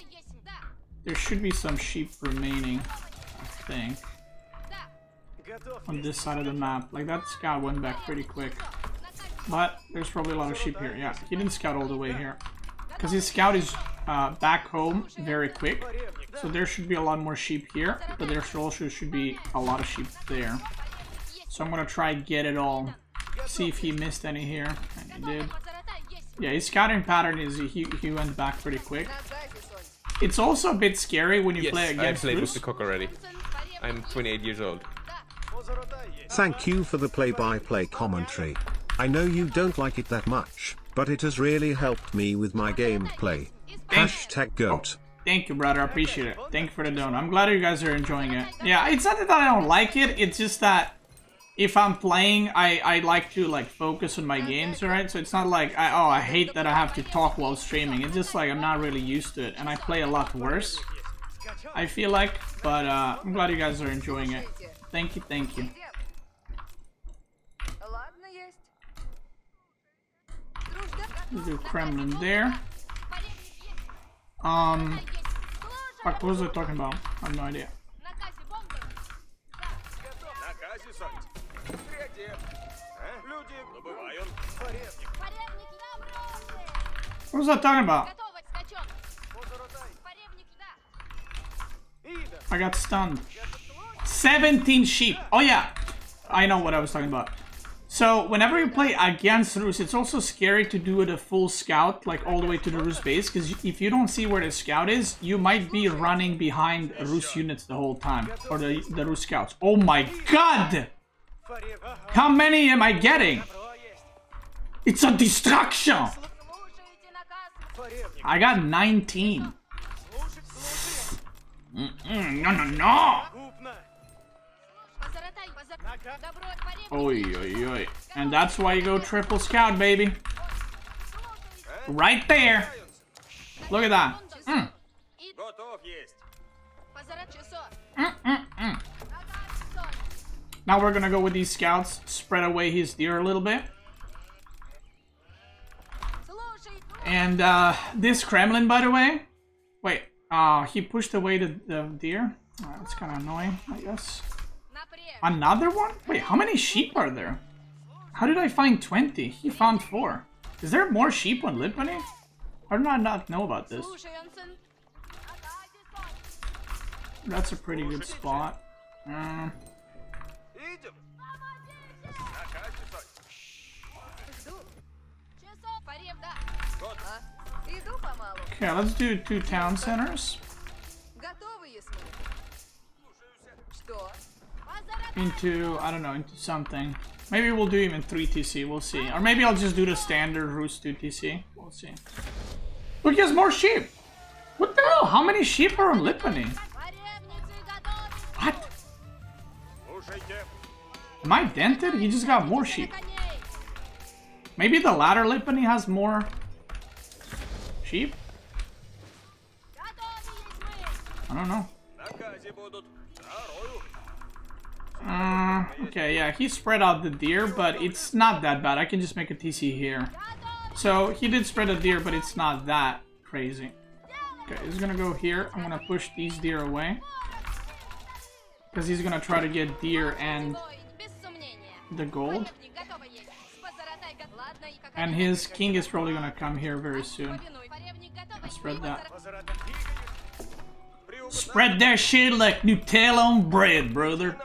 there should be some sheep remaining, I think, on this side of the map. Like, that scout went back pretty quick. But there's probably a lot of sheep here. Yeah, he didn't scout all the way here. Because his scout is back home very quick. So there should be a lot more sheep here. But there also should be a lot of sheep there. So I'm going to try get it all. See if he missed any here. And he did. Yeah, his scouting pattern is he went back pretty quick. It's also a bit scary when you play against I played Rus. with the cook already. I'm 28 years old. Thank you for the play-by-play commentary. I know you don't like it that much, but it has really helped me with my gameplay. Hashtag GOAT. Thank you, brother. I appreciate it. Thank you for the donut. I'm glad you guys are enjoying it. Yeah, it's not that I don't like it. It's just that if I'm playing, I like to like focus on my games, right? So it's not like I hate that I have to talk while streaming. It's just like I'm not really used to it, and I play a lot worse, I feel like. But I'm glad you guys are enjoying it. Thank you, thank you. Do Kremlin there. Fuck, what was I talking about? I have no idea. What was I talking about? I got stunned. 17 sheep. Oh yeah, I know what I was talking about. So whenever you play against Rus, it's also scary to do it a full scout, like all the way to the Rus base, because if you don't see where the scout is, you might be running behind Rus units the whole time, or the Rus scouts. Oh my god! How many am I getting? It's a distraction! I got 19. No! Oi, oi, oi. And that's why you go triple scout, baby. Right there. Look at that. Now we're gonna go with these scouts, spread away his deer a little bit. And this Kremlin, by the way. Wait, he pushed away the deer. That's kind of annoying, I guess. Another one? Wait, how many sheep are there? How did I find 20? He found 4. Is there more sheep on Lipany? How did I not know about this? That's a pretty good spot. Okay, let's do 2 town centers. Into, I don't know, into something. Maybe we'll do even 3 TC, we'll see. Or maybe I'll just do the standard Rus 2 TC. We'll see. Look, he has more sheep! What the hell? How many sheep are on Lipany? What? Am I dented? He just got more sheep. Maybe the latter Lipany has more sheep? I don't know. Okay, yeah, he spread out the deer, but it's not that bad. I can just make a TC here. So, he did spread a deer, but it's not that crazy. Okay, he's gonna go here. I'm gonna push these deer away. Because he's gonna try to get deer and the gold. And his king is probably gonna come here very soon. I'll spread that. Spread that shit like Nutella on bread, brother.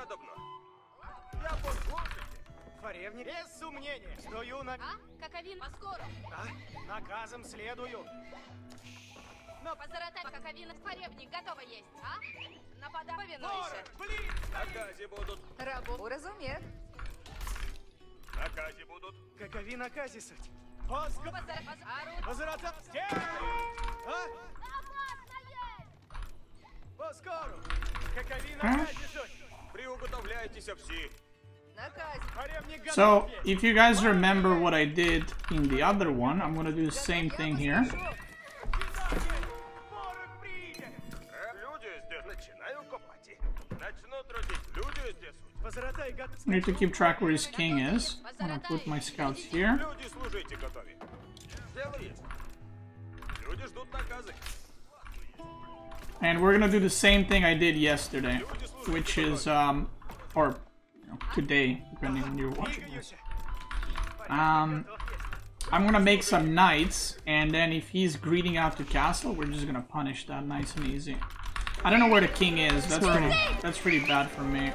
So, if you guys remember what I did in the other one, I'm gonna do the same thing here. I need to keep track where his king is. I'm gonna put my scouts here. And we're gonna do the same thing I did yesterday, which is, or today, depending on you're watching this. I'm gonna make some knights, and then if he's greeting out to castle, we're just gonna punish that nice and easy. I don't know where the king is. That's pretty bad for me.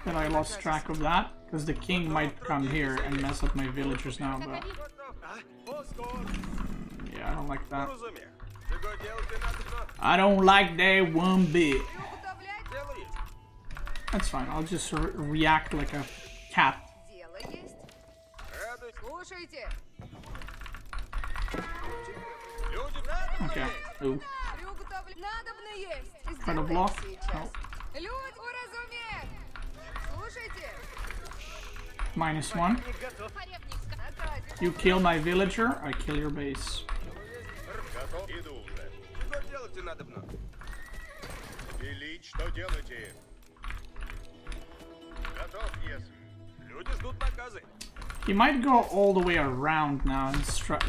That I lost track of that, because the king might come here and mess up my villagers now, but yeah, I don't like that. I don't like that one bit. That's fine, I'll just react like a cat. Okay, ooh. Try to block? No. -1. You kill my villager, I kill your base. Готов. Иду уже. Велить, что делаете? Готов, yes. Люди ждут наказы. He might go all the way around now and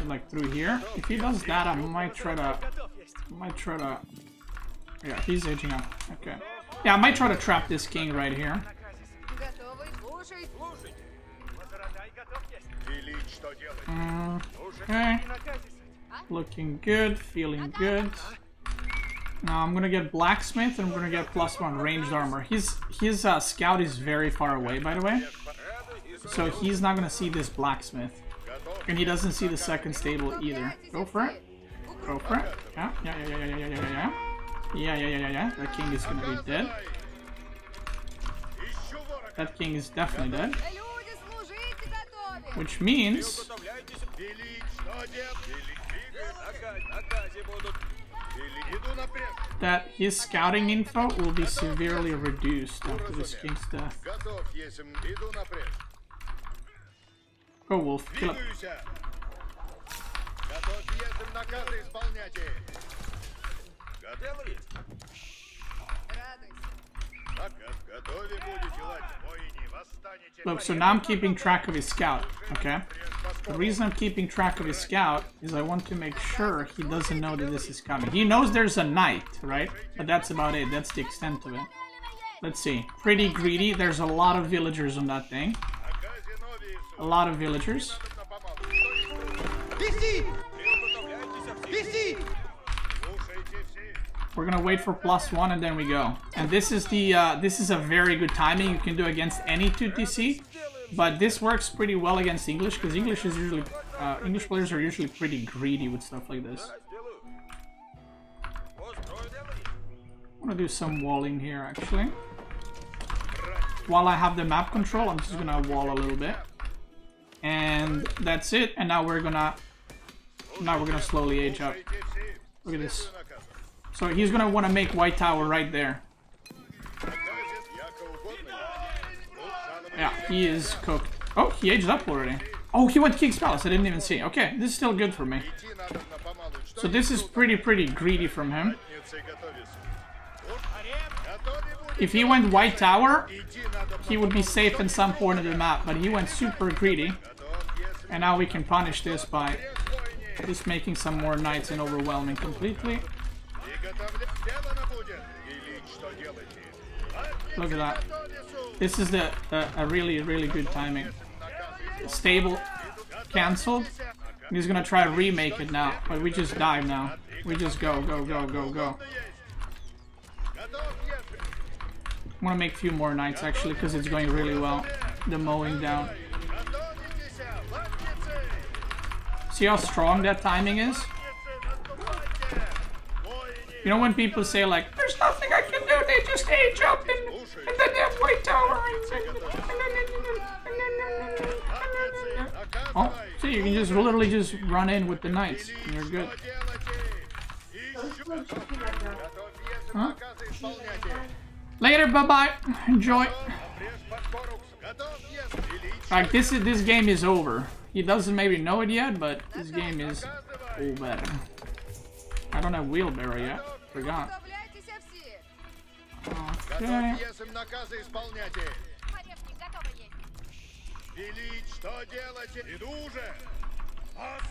like through here. If he does that, I might try to. Yeah, he's edging up. Okay. Yeah, I might try to trap this king right here. Okay. Looking good, feeling good. Now I'm gonna get blacksmith and I'm gonna get +1 ranged armor. His scout is very far away, by the way. So he's not gonna see this blacksmith. And he doesn't see the second stable either. Go for it. Go for it. Yeah. Yeah. That king is gonna be dead. That king is definitely dead. Which means that his scouting info will be severely reduced after this king's death. Go, Wolf. Kill it. Look, so now I'm keeping track of his scout, okay? The reason I'm keeping track of his scout is I want to make sure he doesn't know that this is coming. He knows there's a knight, right? But that's about it. That's the extent of it. Let's see. Pretty greedy. There's a lot of villagers on that thing. A lot of villagers. We're gonna wait for +1 and then we go. And this is a very good timing you can do against any 2TC, but this works pretty well against English because English players are usually pretty greedy with stuff like this. I'm gonna do some walling here actually. While I have the map control, I'm just gonna wall a little bit, and that's it. And now we're gonna slowly age up. Look at this. So he's gonna want to make White Tower right there. Yeah, he is cooked. Oh, he aged up already. Oh, he went King's Palace. I didn't even see. Okay, this is still good for me. So this is pretty greedy from him. If he went White Tower, he would be safe in some point of the map, but he went super greedy. And now we can punish this by just making some more knights and overwhelming completely. Look at that. This is a really good timing. Stable cancelled. He's gonna try to remake it now, but we just dive now. We just go. I'm gonna make a few more knights actually because it's going really well. The mowing down. See how strong that timing is? You know when people say like, there's nothing I can do, they just age up and then they have White Tower. Oh, see, you can just literally just run in with the knights and you're good. Huh? Later, bye-bye. Enjoy. Like this game is over. He doesn't maybe know it yet, but this game is over. I don't have wheelbarrow yet. Forgot. Okay.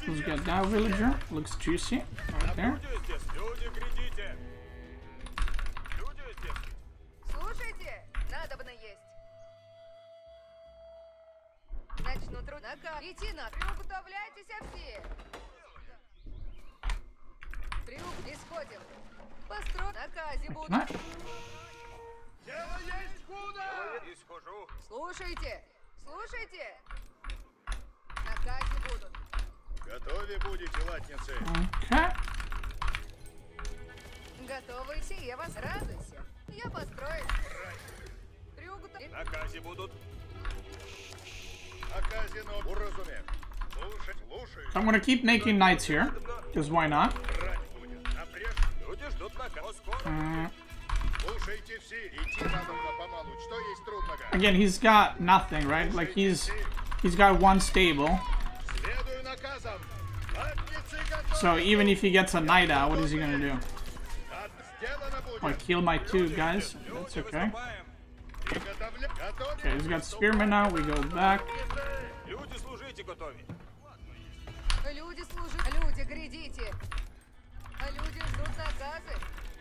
Let's get that villager. Looks juicy. Right there. Слушайте. Наказы будут. Готовы будете, латницы. Okay. Готовы, я вас радуйся. Я построю. Наказы будут. Наказано, уразумев. Слушай. I'm gonna keep making knights here, because why not? Again, he's got nothing, right? Like he's got one stable. So even if he gets a knight out, what is he gonna do? Or kill my 2 guys? That's okay. Okay, he's got spearmen now. We go back.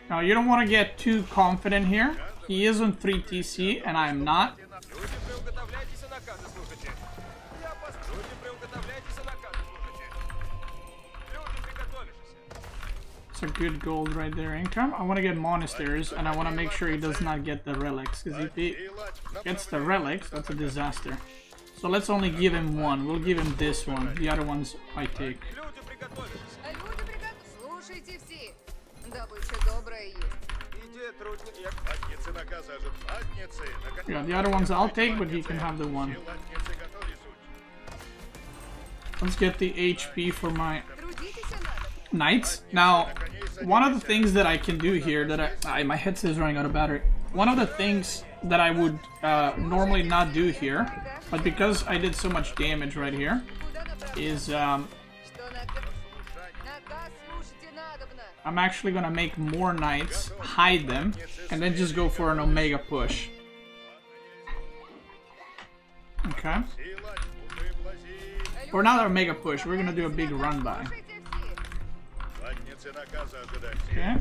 Now you don't want to get too confident here. He is on 3 TC and I'm not. It's a good gold right there income. I want to get monasteries and I want to make sure he does not get the relics, because if he gets the relics, that's a disaster. So let's only give him 1. We'll give him this one. The other ones I take. Yeah, the other ones I'll take, but he can have the 1. Let's get the HP for my knights. Now, one of the things that I can do here that my headset is running out of battery. One of the things that I would normally not do here, but because I did so much damage right here, is I'm actually gonna make more knights, hide them, and then just go for an omega push. Okay. Or not an omega push, we're gonna do a big run by. Okay.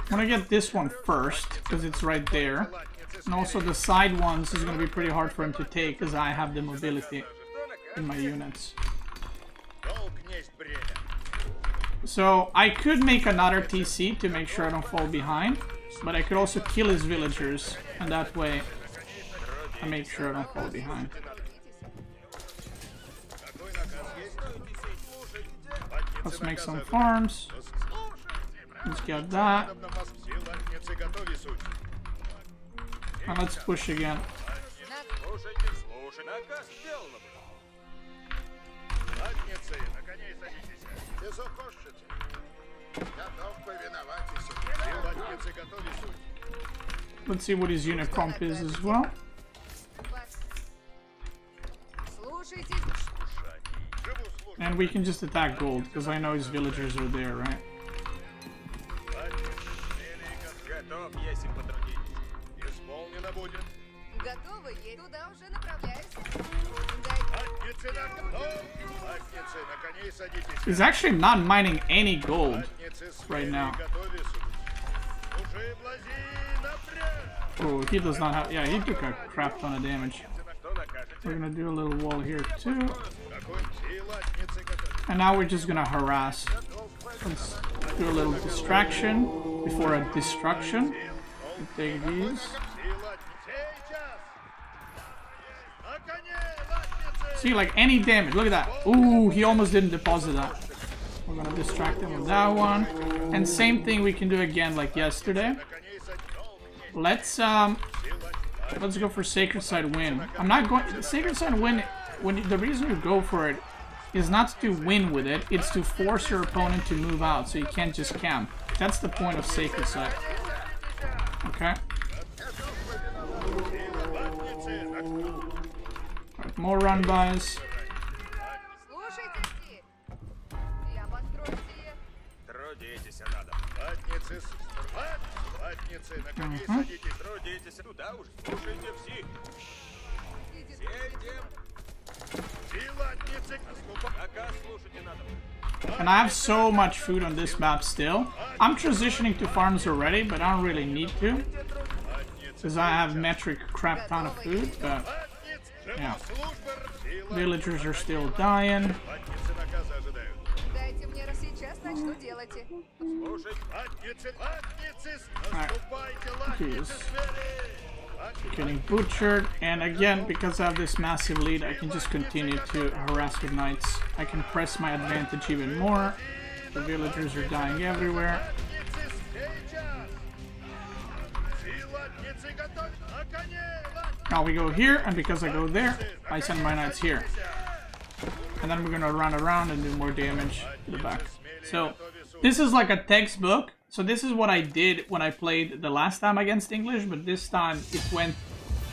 I'm gonna get this one first, because it's right there. And also the side ones is gonna be pretty hard for him to take, because I have the mobility in my units. So I could make another TC to make sure I don't fall behind, but I could also kill his villagers, and that way I make sure I don't fall behind. Let's make some farms. Let's get that. And let's push again. Let's see what his unit comp is as well. And we can just attack gold, because I know his villagers are there, right? He's actually not mining any gold right now. Oh, he does not have... Yeah, he took a crap ton of damage. We're gonna do a little wall here too. And now we're just gonna harass. Let's do a little distraction before a destruction. We'll take these. See, like any damage. Look at that. Ooh, he almost didn't deposit that. We're gonna distract him with that one. And same thing we can do again like yesterday. Let's go for Sacred Side Win. I'm not going... Sacred Side Win, the reason you go for it is not to win with it, it's to force your opponent to move out so you can't just camp. That's the point of Sacred Side. Okay? Right, more run-bys. And I have so much food on this map still. I'm transitioning to farms already, but I don't really need to, because I have metric crap ton of food, but yeah. Villagers are still dying. He's getting butchered, and again, because I have this massive lead, I can just continue to harass with knights. I can press my advantage even more. The villagers are dying everywhere. Now we go here, and because I go there, I send my knights here. And then we're gonna run around and do more damage to the back. So, this is like a textbook. So this is what I did when I played the last time against English, but this time it went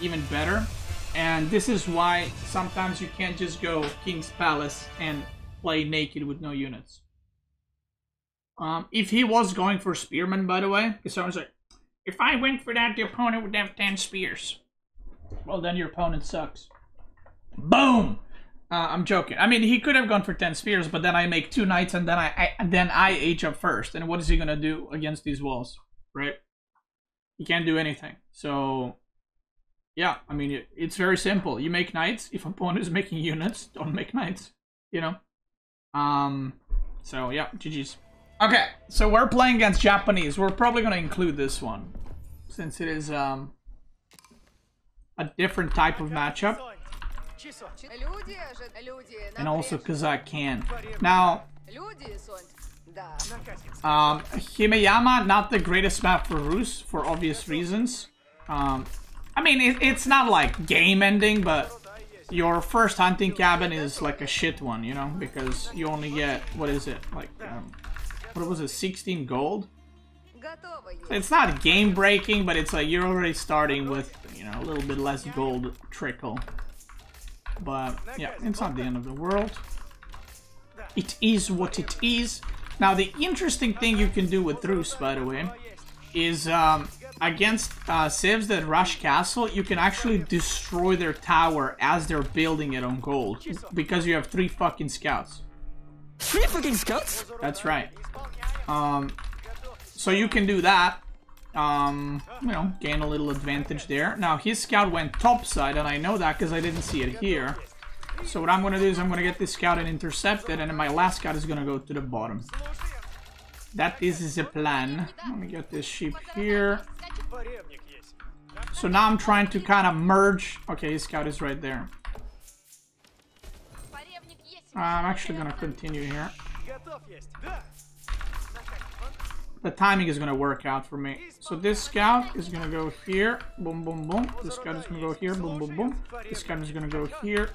even better. And this is why sometimes you can't just go King's Palace and play naked with no units. If he was going for Spearman, by the way, because someone's like, if I went for that, the opponent would have 10 spears. Well, then your opponent sucks. Boom! I'm joking. I mean, he could have gone for 10 spears, but then I make 2 knights and then I age up first. And what is he gonna do against these walls, right? He can't do anything. So, yeah, I mean, it's very simple. You make knights. If opponent is making units, don't make knights. You know. So yeah, GG's. Okay, so we're playing against Japanese. We're probably gonna include this one, since it is a different type of matchup. And also because I can. Now, Himeyama, not the greatest map for Rus, for obvious reasons. I mean, it's not like game ending, but your first hunting cabin is like a shit one, you know, because you only get, what is it, like, what was it, 16 gold? So it's not game breaking, but it's like you're already starting with, you know, a little bit less gold trickle. But yeah, it's not the end of the world. It is what it is. Now the interesting thing you can do with Rus, by the way, is against civs that rush castle, you can actually destroy their tower as they're building it on gold, because you have 3 fucking scouts. 3 fucking scouts? That's right. So you can do that. You know, gain a little advantage there. Now his scout went topside, and I know that because I didn't see it here. So what I'm gonna do is I'm gonna get this scout and intercept it, and then my last scout is gonna go to the bottom. That is the plan. Let me get this sheep here. So now I'm trying to kind of merge. Okay, his scout is right there. I'm actually gonna continue here. The timing is gonna work out for me. So this scout is gonna go here, boom, boom, boom. This scout is gonna go here, boom, boom, boom. This scout is gonna go here.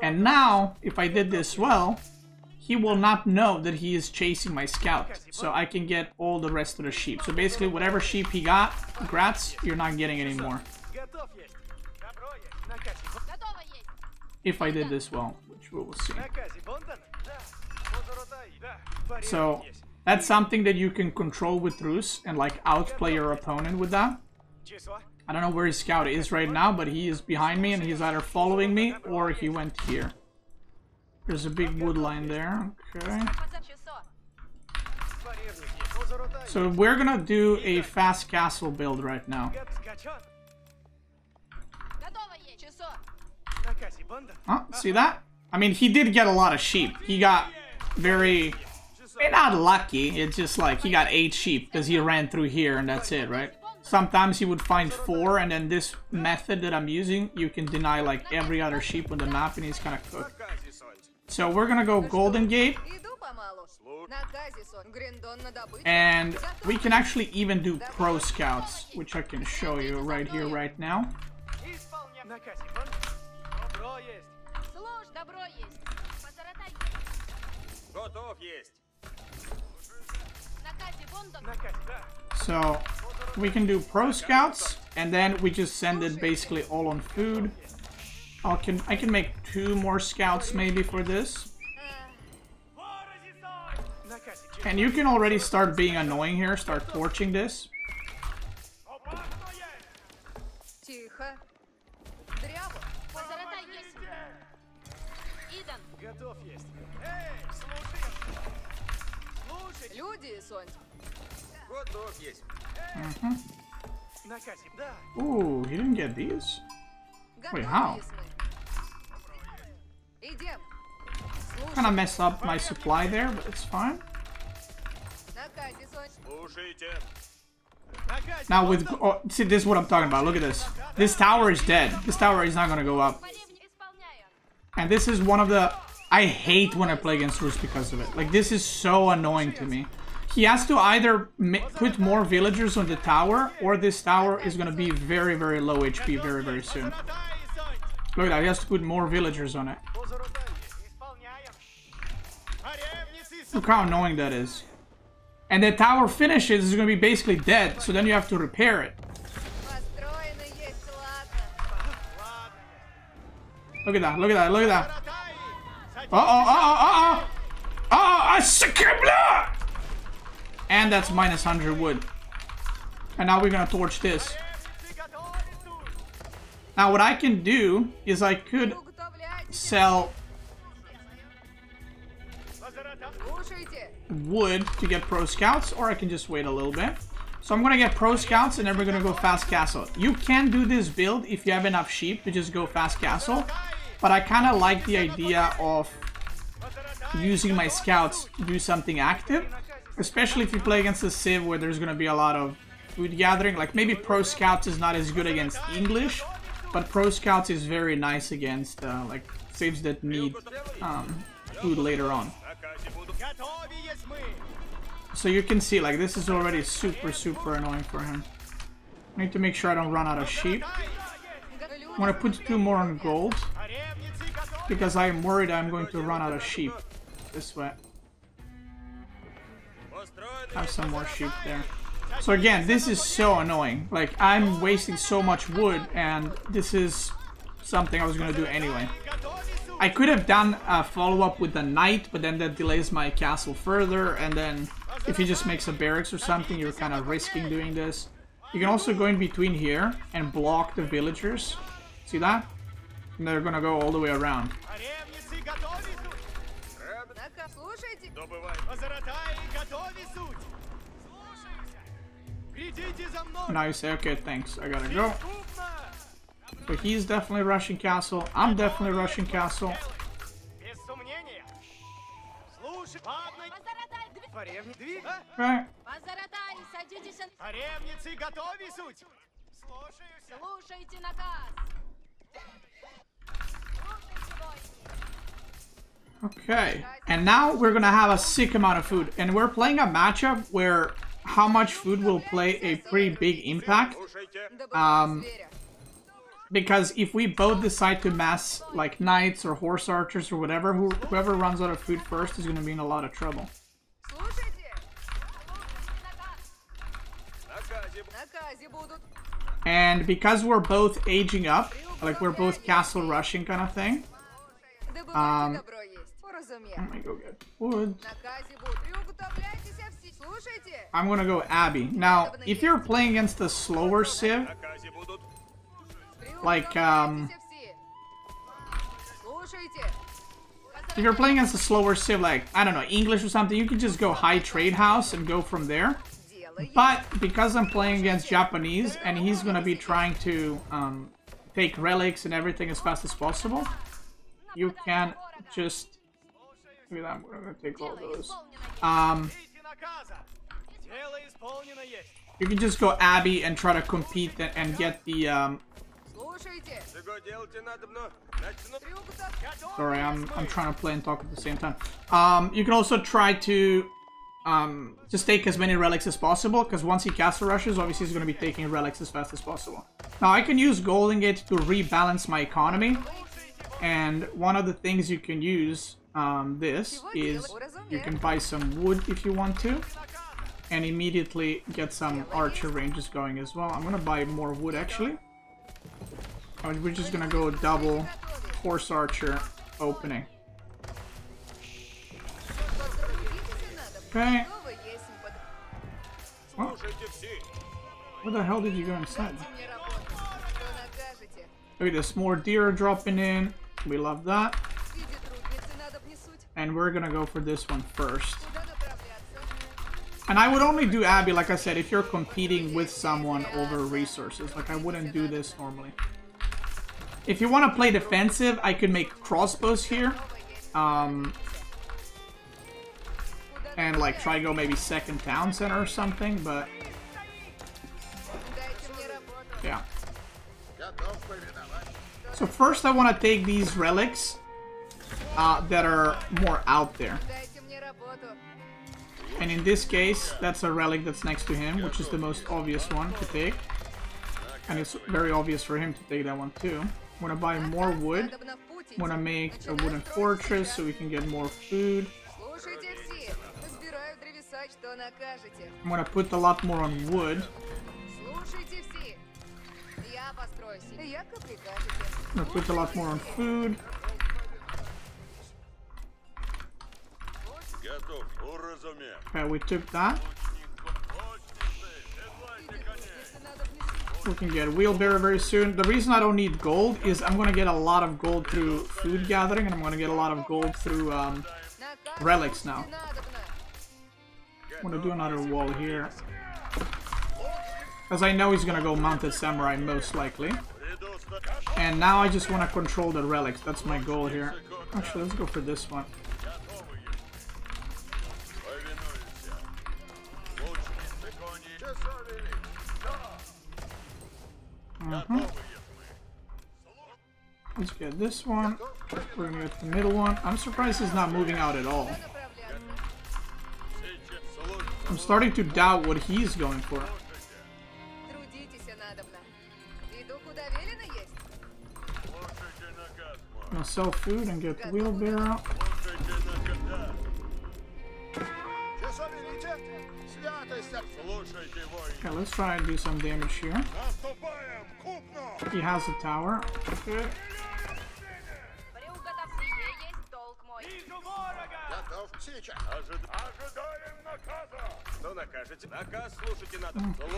And now, if I did this well, he will not know that he is chasing my scout. So I can get all the rest of the sheep. So basically, whatever sheep he got, grats, you're not getting anymore. If I did this well, which we will see. So that's something that you can control with Rus and like outplay your opponent with that. I don't know where his scout is right now, but he is behind me and he's either following me or he went here. There's a big wood line there. Okay. So we're gonna do a fast castle build right now. Oh, see that? I mean, he did get a lot of sheep. He got very... not lucky, it's just like he got 8 sheep because he ran through here and that's it, right? Sometimes he would find 4, and then this method that I'm using, you can deny like every other sheep on the map and he's kind of cooked. So we're gonna go Golden Gate. And we can actually even do pro scouts, which I can show you right here, right now. So we can do pro scouts, and then we just send it basically all on food. I can make 2 more scouts maybe for this. And you can already start being annoying here, start torching this. Ooh, he didn't get these? Wait, how? Kinda messed up my supply there, but it's fine. Now with... oh, see, this is what I'm talking about. Look at this. This tower is dead. This tower is not gonna go up. And this is one of the... I hate when I play against Rus because of it. Like, this is so annoying to me. he has to either put more villagers on the tower, or this tower is going to be very, very low HP very, very soon. Look at that, he has to put more villagers on it. Look how annoying that is. And the tower finishes, it's going to be basically dead, so then you have to repair it. Look at that, look at that, look at that. And that's minus 100 wood. And now we're gonna torch this. Now what I can do is I could sell wood to get pro scouts, or I can just wait a little bit. So I'm gonna get pro scouts and then we're gonna go fast castle. You can do this build if you have enough sheep to just go fast castle, but I kind of like the idea of using my scouts to do something active, especially if you play against a civ where there's gonna be a lot of food gathering. Like maybe pro scouts is not as good against English, but pro scouts is very nice against like civs that need food later on. So you can see, like, this is already super, super annoying for him. I need to make sure I don't run out of sheep. I'm gonna put 2 more on gold, because I am worried I'm going to run out of sheep this way. Have some more sheep there. So again, this is so annoying. Like, I'm wasting so much wood, and this is something I was gonna do anyway. I could have done a follow-up with the knight, but then that delays my castle further, and then if he just makes a barracks or something, you're kind of risking doing this. You can also go in between here and block the villagers. See that? And they're gonna go all the way around. Now you say, okay, thanks, I gotta go. So he's definitely rushing castle. I'm definitely rushing castle. Right. Okay, and now we're gonna have a sick amount of food, and we're playing a matchup where how much food will play a pretty big impact. Because if we both decide to mass like knights or horse archers or whatever, whoever runs out of food first is gonna be in a lot of trouble. And because we're both aging up, like we're both castle rushing kind of thing, let me go get wood. I'm gonna go Abby. Now, if you're playing against a slower civ, like, if you're playing against a slower civ, like, I don't know, English or something, you can just go high trade house and go from there. But because I'm playing against Japanese, and he's gonna be trying to take relics and everything as fast as possible, you can just... Look at that, we're gonna take all those. You can just go Abby and try to compete and get the... Sorry, I'm trying to play and talk at the same time. You can also try to just take as many relics as possible, because once he castle rushes, obviously he's going to be taking relics as fast as possible. Now I can use Golden Gate to rebalance my economy, and one of the things you can use this is you can buy some wood if you want to, and immediately get some archer ranges going as well. I'm going to buy more wood actually. We're just going to go double horse archer opening. Okay. Well, where the hell did you go inside? Look at this, more deer dropping in. We love that. And we're gonna go for this one first. And I would only do Abby, like I said, if you're competing with someone over resources. Like, I wouldn't do this normally. If you want to play defensive, I could make crossbows here. And like try to go maybe second town center or something, but yeah. So first I want to take these relics that are more out there. And in this case, that's a relic that's next to him, which is the most obvious one to take. And it's very obvious for him to take that one too. I'm gonna buy more wood. I'm gonna make a wooden fortress so we can get more food. I'm gonna put a lot more on wood. I'm gonna put a lot more on food. Okay, we took that. We can get wheelbarrow very soon. The reason I don't need gold is I'm gonna get a lot of gold through food gathering, and I'm gonna get a lot of gold through relics now. I'm gonna do another wall here, because I know he's gonna go mounted samurai most likely. And now I just want to control the relics. That's my goal here. Actually, let's go for this one. Let's get this one. We're gonna get the middle one. I'm surprised he's not moving out at all. I'm starting to doubt what he's going for. I'm gonna sell food and get wheelbarrow. Okay, let's try and do some damage here. He has a tower. Good.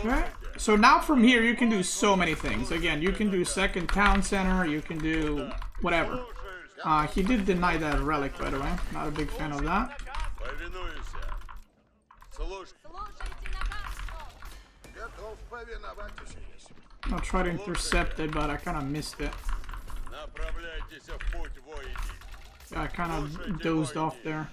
Okay. So now from here you can do so many things. Again, you can do second town center, you can do whatever. He did deny that relic, by the way. Not a big fan of that. I'll try to intercept it, but I kind of missed it. Yeah, I kind of dozed off there.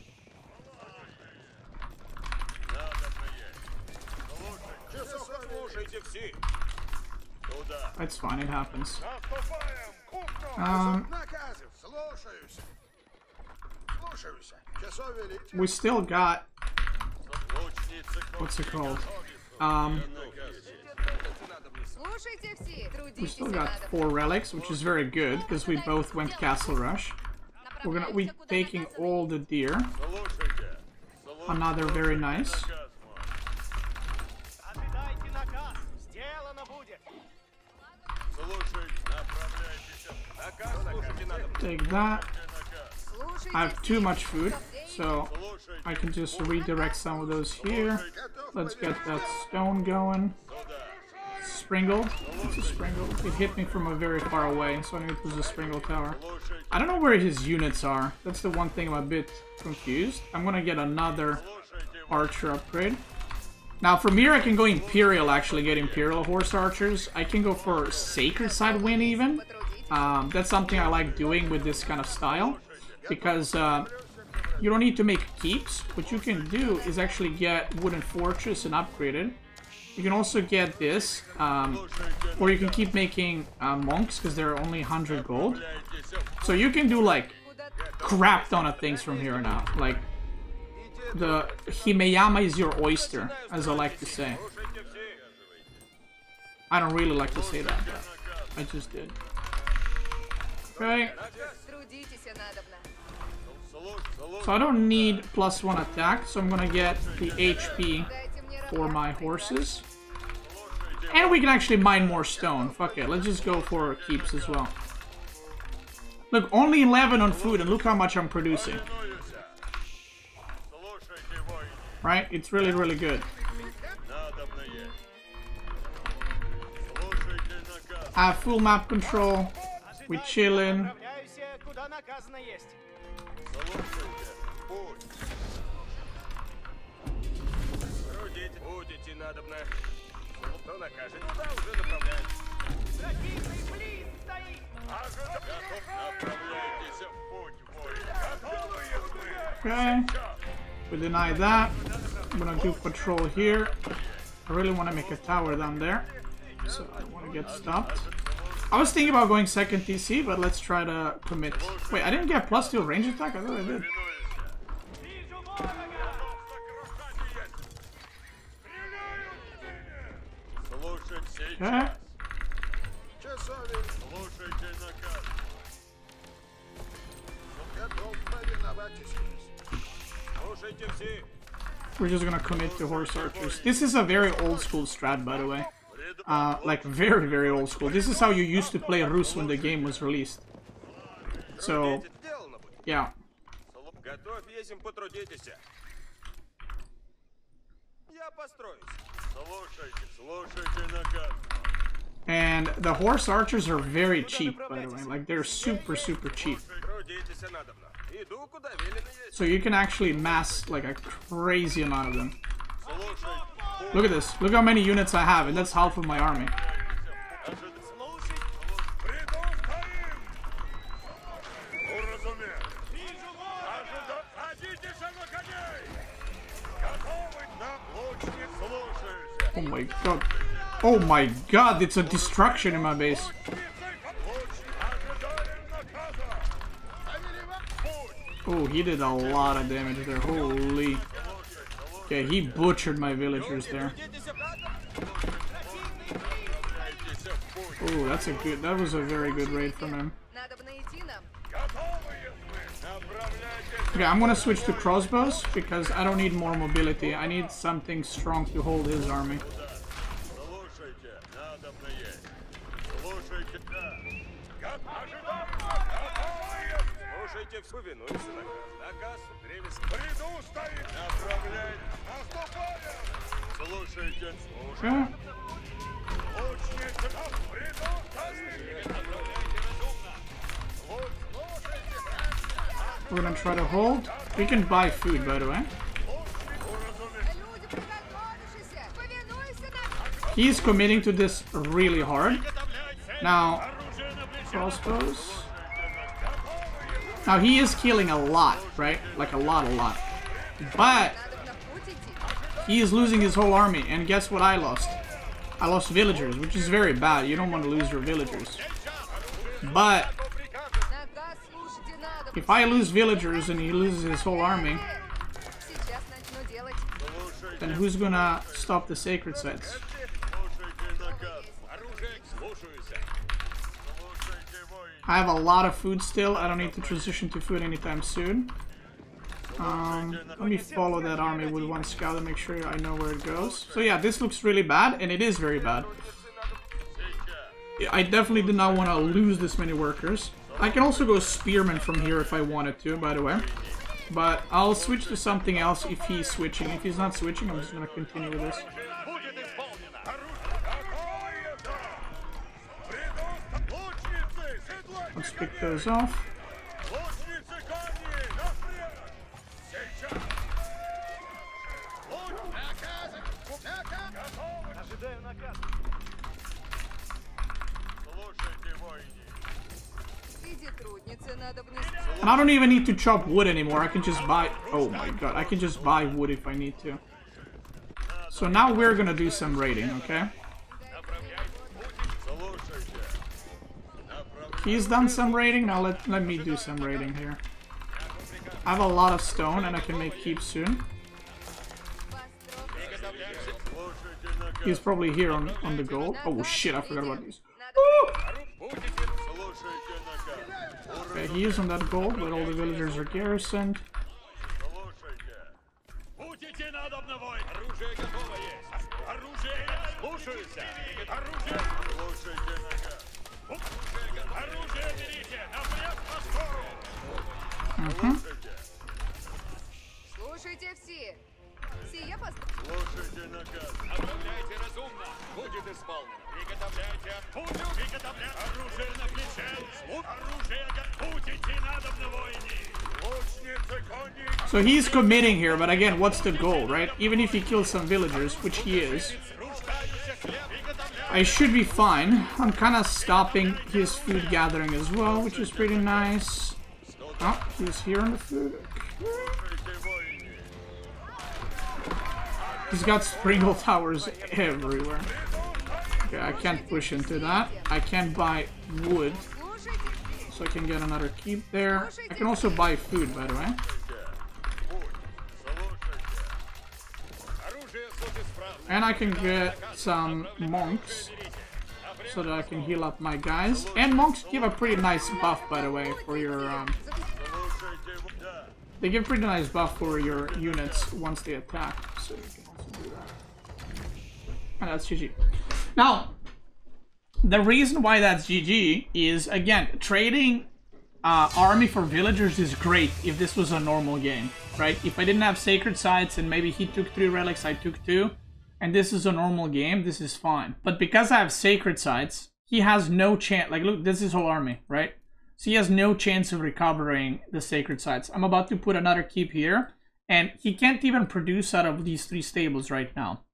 That's fine, it happens. We still got... What's it called? We still got 4 relics, which is very good, because we both went Castle Rush. We're taking all the deer. Another very nice. Take that. I have too much food, so I can just redirect some of those here. Let's get that stone going. Springled. It's a springle. It hit me from a very far away, so I knew it was a springle tower. I don't know where his units are. That's the one thing I'm a bit confused. I'm gonna get another archer upgrade. Now from here I can go Imperial, actually get Imperial horse archers. I can go for Sacred Side Win even. That's something I like doing with this kind of style, because you don't need to make keeps. What you can do is actually get Wooden Fortress and upgrade it. You can also get this, or you can keep making monks, because they're only 100 gold. So you can do like crap ton of things from here now. Like the Himeyama is your oyster, as I like to say. I don't really like to say that, but I just did. Okay. So I don't need +1 attack, so I'm gonna get the HP for my horses. And we can actually mine more stone. Fuck it, let's just go for keeps as well. Look, only 11 on food, and look how much I'm producing. Right? It's really, really good. I have full map control. We chillin'. Okay, we deny that. I'm gonna do patrol here. I really want to make a tower down there, so I don't want to get stopped. I was thinking about going second TC, but let's try to commit. Wait, I didn't get +2 range attack? I thought I did. Okay. Часовик, слушайте наказ. Готов повиноваться. Слушайте все. We're just gonna commit to horse archers. This is a very old school strat, by the way. Like very, very old school. This is how you used to play Rus when the game was released. So, yeah. Готовь, есим потрудитесь. Я построюсь. Слушайте наказ. And the horse archers are very cheap, by the way. Like, they're super, super cheap. So you can actually mass, like, a crazy amount of them. Look at this. Look how many units I have, and that's half of my army. Oh my god. Oh my god, it's a destruction in my base. Oh, he did a lot of damage there. Holy. Okay, he butchered my villagers there. Oh, that's a good. That was a very good raid from him. Okay, I'm gonna switch to crossbows because I don't need more mobility. I need something strong to hold his army. Okay. We're gonna try to hold. We can buy food, by the way. He's committing to this really hard. Now, crossbows. Now, he is killing a lot, right? Like a lot. But he is losing his whole army. And guess what I lost? I lost villagers, which is very bad. You don't want to lose your villagers. But if I lose villagers and he loses his whole army, then who's gonna stop the sacred sites? I have a lot of food still. I don't need to transition to food anytime soon. Let me follow that army with one scout and make sure I know where it goes. So yeah, this looks really bad, and it is very bad. I definitely did not want to lose this many workers. I can also go spearman from here if I wanted to, by the way. But I'll switch to something else if he's switching. If he's not switching, I'm just going to continue with this. Let's pick those off. And I don't even need to chop wood anymore. I can just buy... Oh my god, I can just buy wood if I need to. So now we're gonna do some raiding, okay? He's done some raiding, now let me do some raiding here. I have a lot of stone and I can make keep soon. He's probably here on the gold. Oh shit, I forgot about these. Woo! Okay, he is on that gold, but all the villagers are garrisoned. So he's committing here, but again, what's the goal, right? Even if he kills some villagers, which he is, I should be fine. I'm kind of stopping his food gathering as well, which is pretty nice. Oh, he's here on the food. He's got sprinkle towers everywhere. Okay, I can't push into that. I can buy wood, so I can get another keep there. I can also buy food, by the way. And I can get some monks so that I can heal up my guys. And monks give a pretty nice buff, by the way, for your they give pretty nice buff for your units once they attack. So you can also do that. And that's GG. Now, the reason why that's GG is, again, trading army for villagers is great if this was a normal game, right? If I didn't have sacred sites and maybe he took 3 relics, I took 2, and this is a normal game, this is fine. But because I have sacred sites, he has no chance. Like, look, this is his whole army, right? So he has no chance of recovering the sacred sites. I'm about to put another keep here, and he can't even produce out of these 3 stables right now.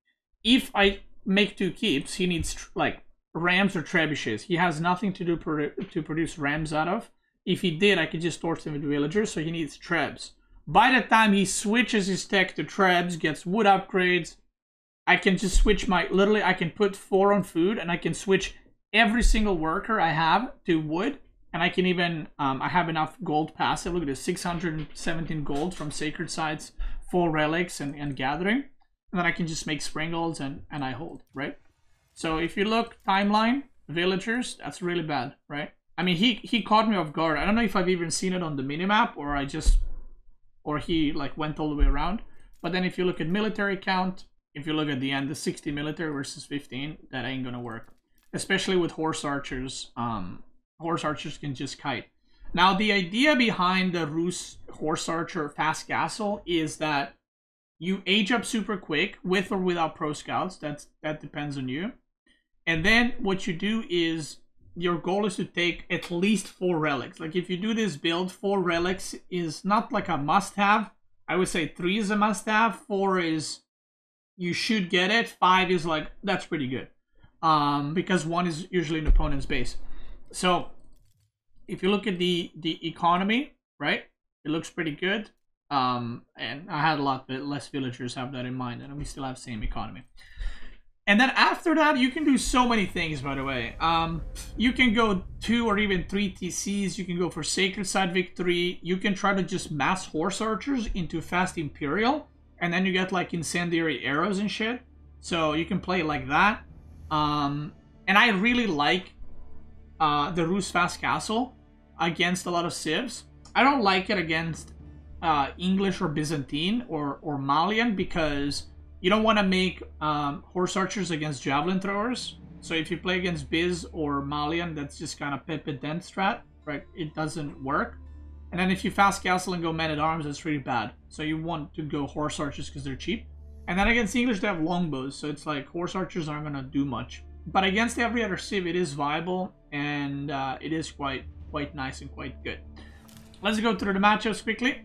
If I make 2 keeps, he needs like rams or trebuchets. He has nothing to do to produce rams out of. If he did, I could just torch him with villagers, so he needs trebs. By the time he switches his tech to trebs, gets wood upgrades, I can just switch my, literally I can put 4 on food, and I can switch every single worker I have to wood. And I can even, I have enough gold passive. Look at this, 617 gold from sacred sites, 4 relics and gathering. And then I can just make sprinkles and I hold, right? So if you look, timeline, villagers, that's really bad, right? I mean, he caught me off guard. I don't know if I've even seen it on the minimap or he like went all the way around. But then if you look at military count, if you look at the end, the 60 military versus 15, that ain't gonna work. Especially with horse archers, horse archers can just kite. Now, the idea behind the Rus horse archer fast castle is that you age up super quick with or without pro scouts. That depends on you. And then what you do is your goal is to take at least 4 relics. Like if you do this build, 4 relics is not like a must-have. I would say 3 is a must-have. 4 is you should get it. 5 is like that's pretty good, because 1 is usually an opponent's base. So if you look at the economy, right, it looks pretty good. And I had a lot less villagers, have that in mind, and we still have same economy. And then after that, you can do so many things, by the way. You can go 2 or even 3 TCs. You can go for Sacred Side Victory. You can try to just mass Horse Archers into Fast Imperial. And then you get like incendiary arrows and shit. So you can play like that. And I really like the Rus Fast Castle against a lot of civs. I don't like it against English or Byzantine or Malian, because you don't want to make horse archers against javelin throwers. So if you play against Biz or Malian, that's just kind of Pepe Dent strat, right? It doesn't work. And then if you fast castle and go men-at-arms, that's really bad. So you want to go horse archers because they're cheap. And then against English, they have longbows, so it's like horse archers aren't going to do much. But against every other civ, it is viable, and it is quite nice and quite good. Let's go through the matchups quickly.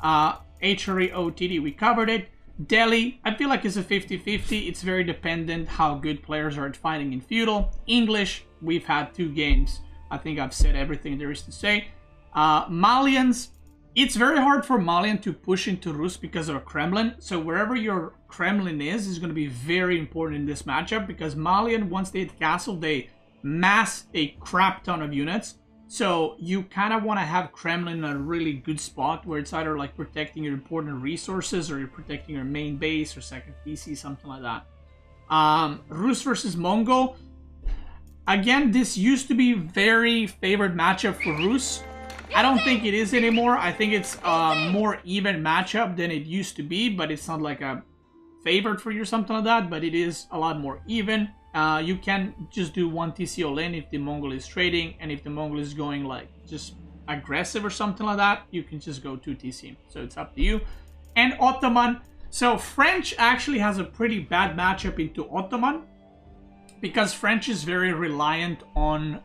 HRE OTD, we covered it. Delhi, I feel like it's a 50-50. It's very dependent how good players are at fighting in feudal. English, we've had 2 games. I think I've said everything there is to say. Malians, it's very hard for Malian to push into Rus because of a Kremlin. So wherever your Kremlin is going to be very important in this matchup, because Malian, once they hit castle, they mass a crap ton of units. So you kind of want to have Kremlin in a really good spot where it's either like protecting your important resources or you're protecting your main base or second PC, something like that. Rus versus Mongol. Again, this used to be very favored matchup for Rus. I don't think it is anymore. I think it's a more even matchup than it used to be, but it's not like a favored for you or something like that, but it is a lot more even. You can just do 1 TC all in if the Mongol is trading, and if the Mongol is going like just aggressive or something like that, you can just go 2 TC. So it's up to you. And Ottoman. So French actually has a pretty bad matchup into Ottoman, because French is very reliant on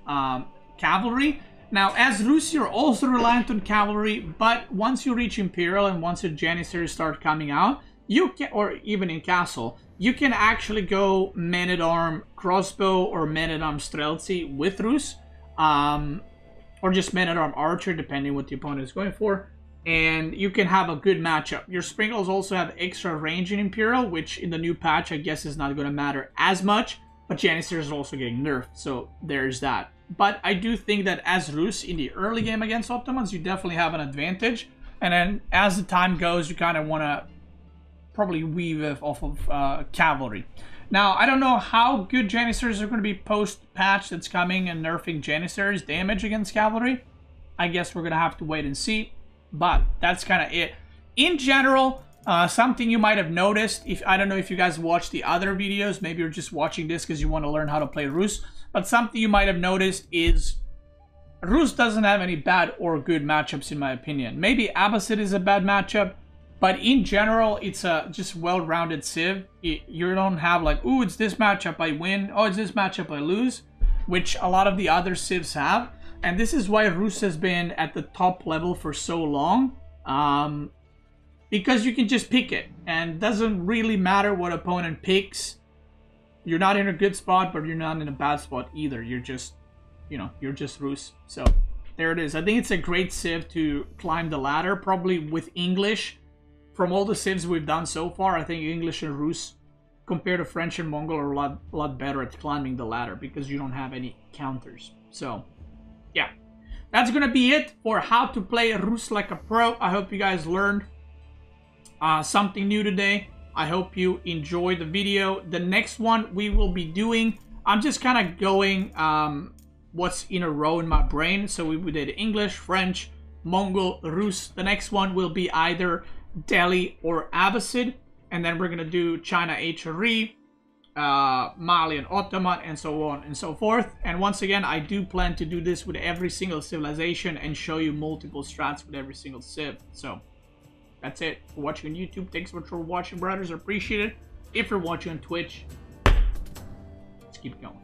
cavalry. Now, as Rus, you're also reliant on cavalry, but once you reach Imperial and once the Janissaries start coming out, you can, or even in Castle, you can actually go men-at-arm crossbow or men-at-arm streltsy with Rus, or just men-at-arm archer, depending what the opponent is going for, and you can have a good matchup. Your sprinkles also have extra range in Imperial, which in the new patch, I guess, is not going to matter as much, but Janissaries are also getting nerfed, so there's that. But I do think that as Rus in the early game against Ottomans, you definitely have an advantage. And then as the time goes, you kind of want to probably weave off of cavalry. Now, I don't know how good Janissaries are going to be post-patch that's coming and nerfing Janissaries damage against cavalry. I guess we're going to have to wait and see. But that's kind of it. In general, something you might have noticed, I don't know if you guys watched the other videos, maybe you're just watching this because you want to learn how to play Rus, but something you might have noticed is Rus doesn't have any bad or good matchups in my opinion. Maybe Abbasid is a bad matchup, but in general, it's a just well-rounded civ. You don't have like, ooh, it's this matchup I win, oh, it's this matchup I lose, which a lot of the other civs have. And this is why Rus has been at the top level for so long. Because you can just pick it. And it doesn't really matter what opponent picks. You're not in a good spot, but you're not in a bad spot either. You're just, you know, you're just Rus. So, there it is. I think it's a great civ to climb the ladder. Probably with English. From all the civs we've done so far, I think English and Rus, compared to French and Mongol, are a lot better at climbing the ladder. Because you don't have any counters. So, yeah. That's going to be it for how to play Rus like a pro. I hope you guys learned something new today. I hope you enjoyed the video. The next one we will be doing, I'm just kind of going what's in a row in my brain. So we did English, French, Mongol, Rus. The next one will be either Delhi or Abbasid. And then we're going to do China HRE, Mali and Ottoman, and so on and so forth. And once again, I do plan to do this with every single civilization and show you multiple strats with every single civ. So that's it for watching on YouTube. Thanks so much for watching, brothers. I appreciate it. If you're watching on Twitch, let's keep going.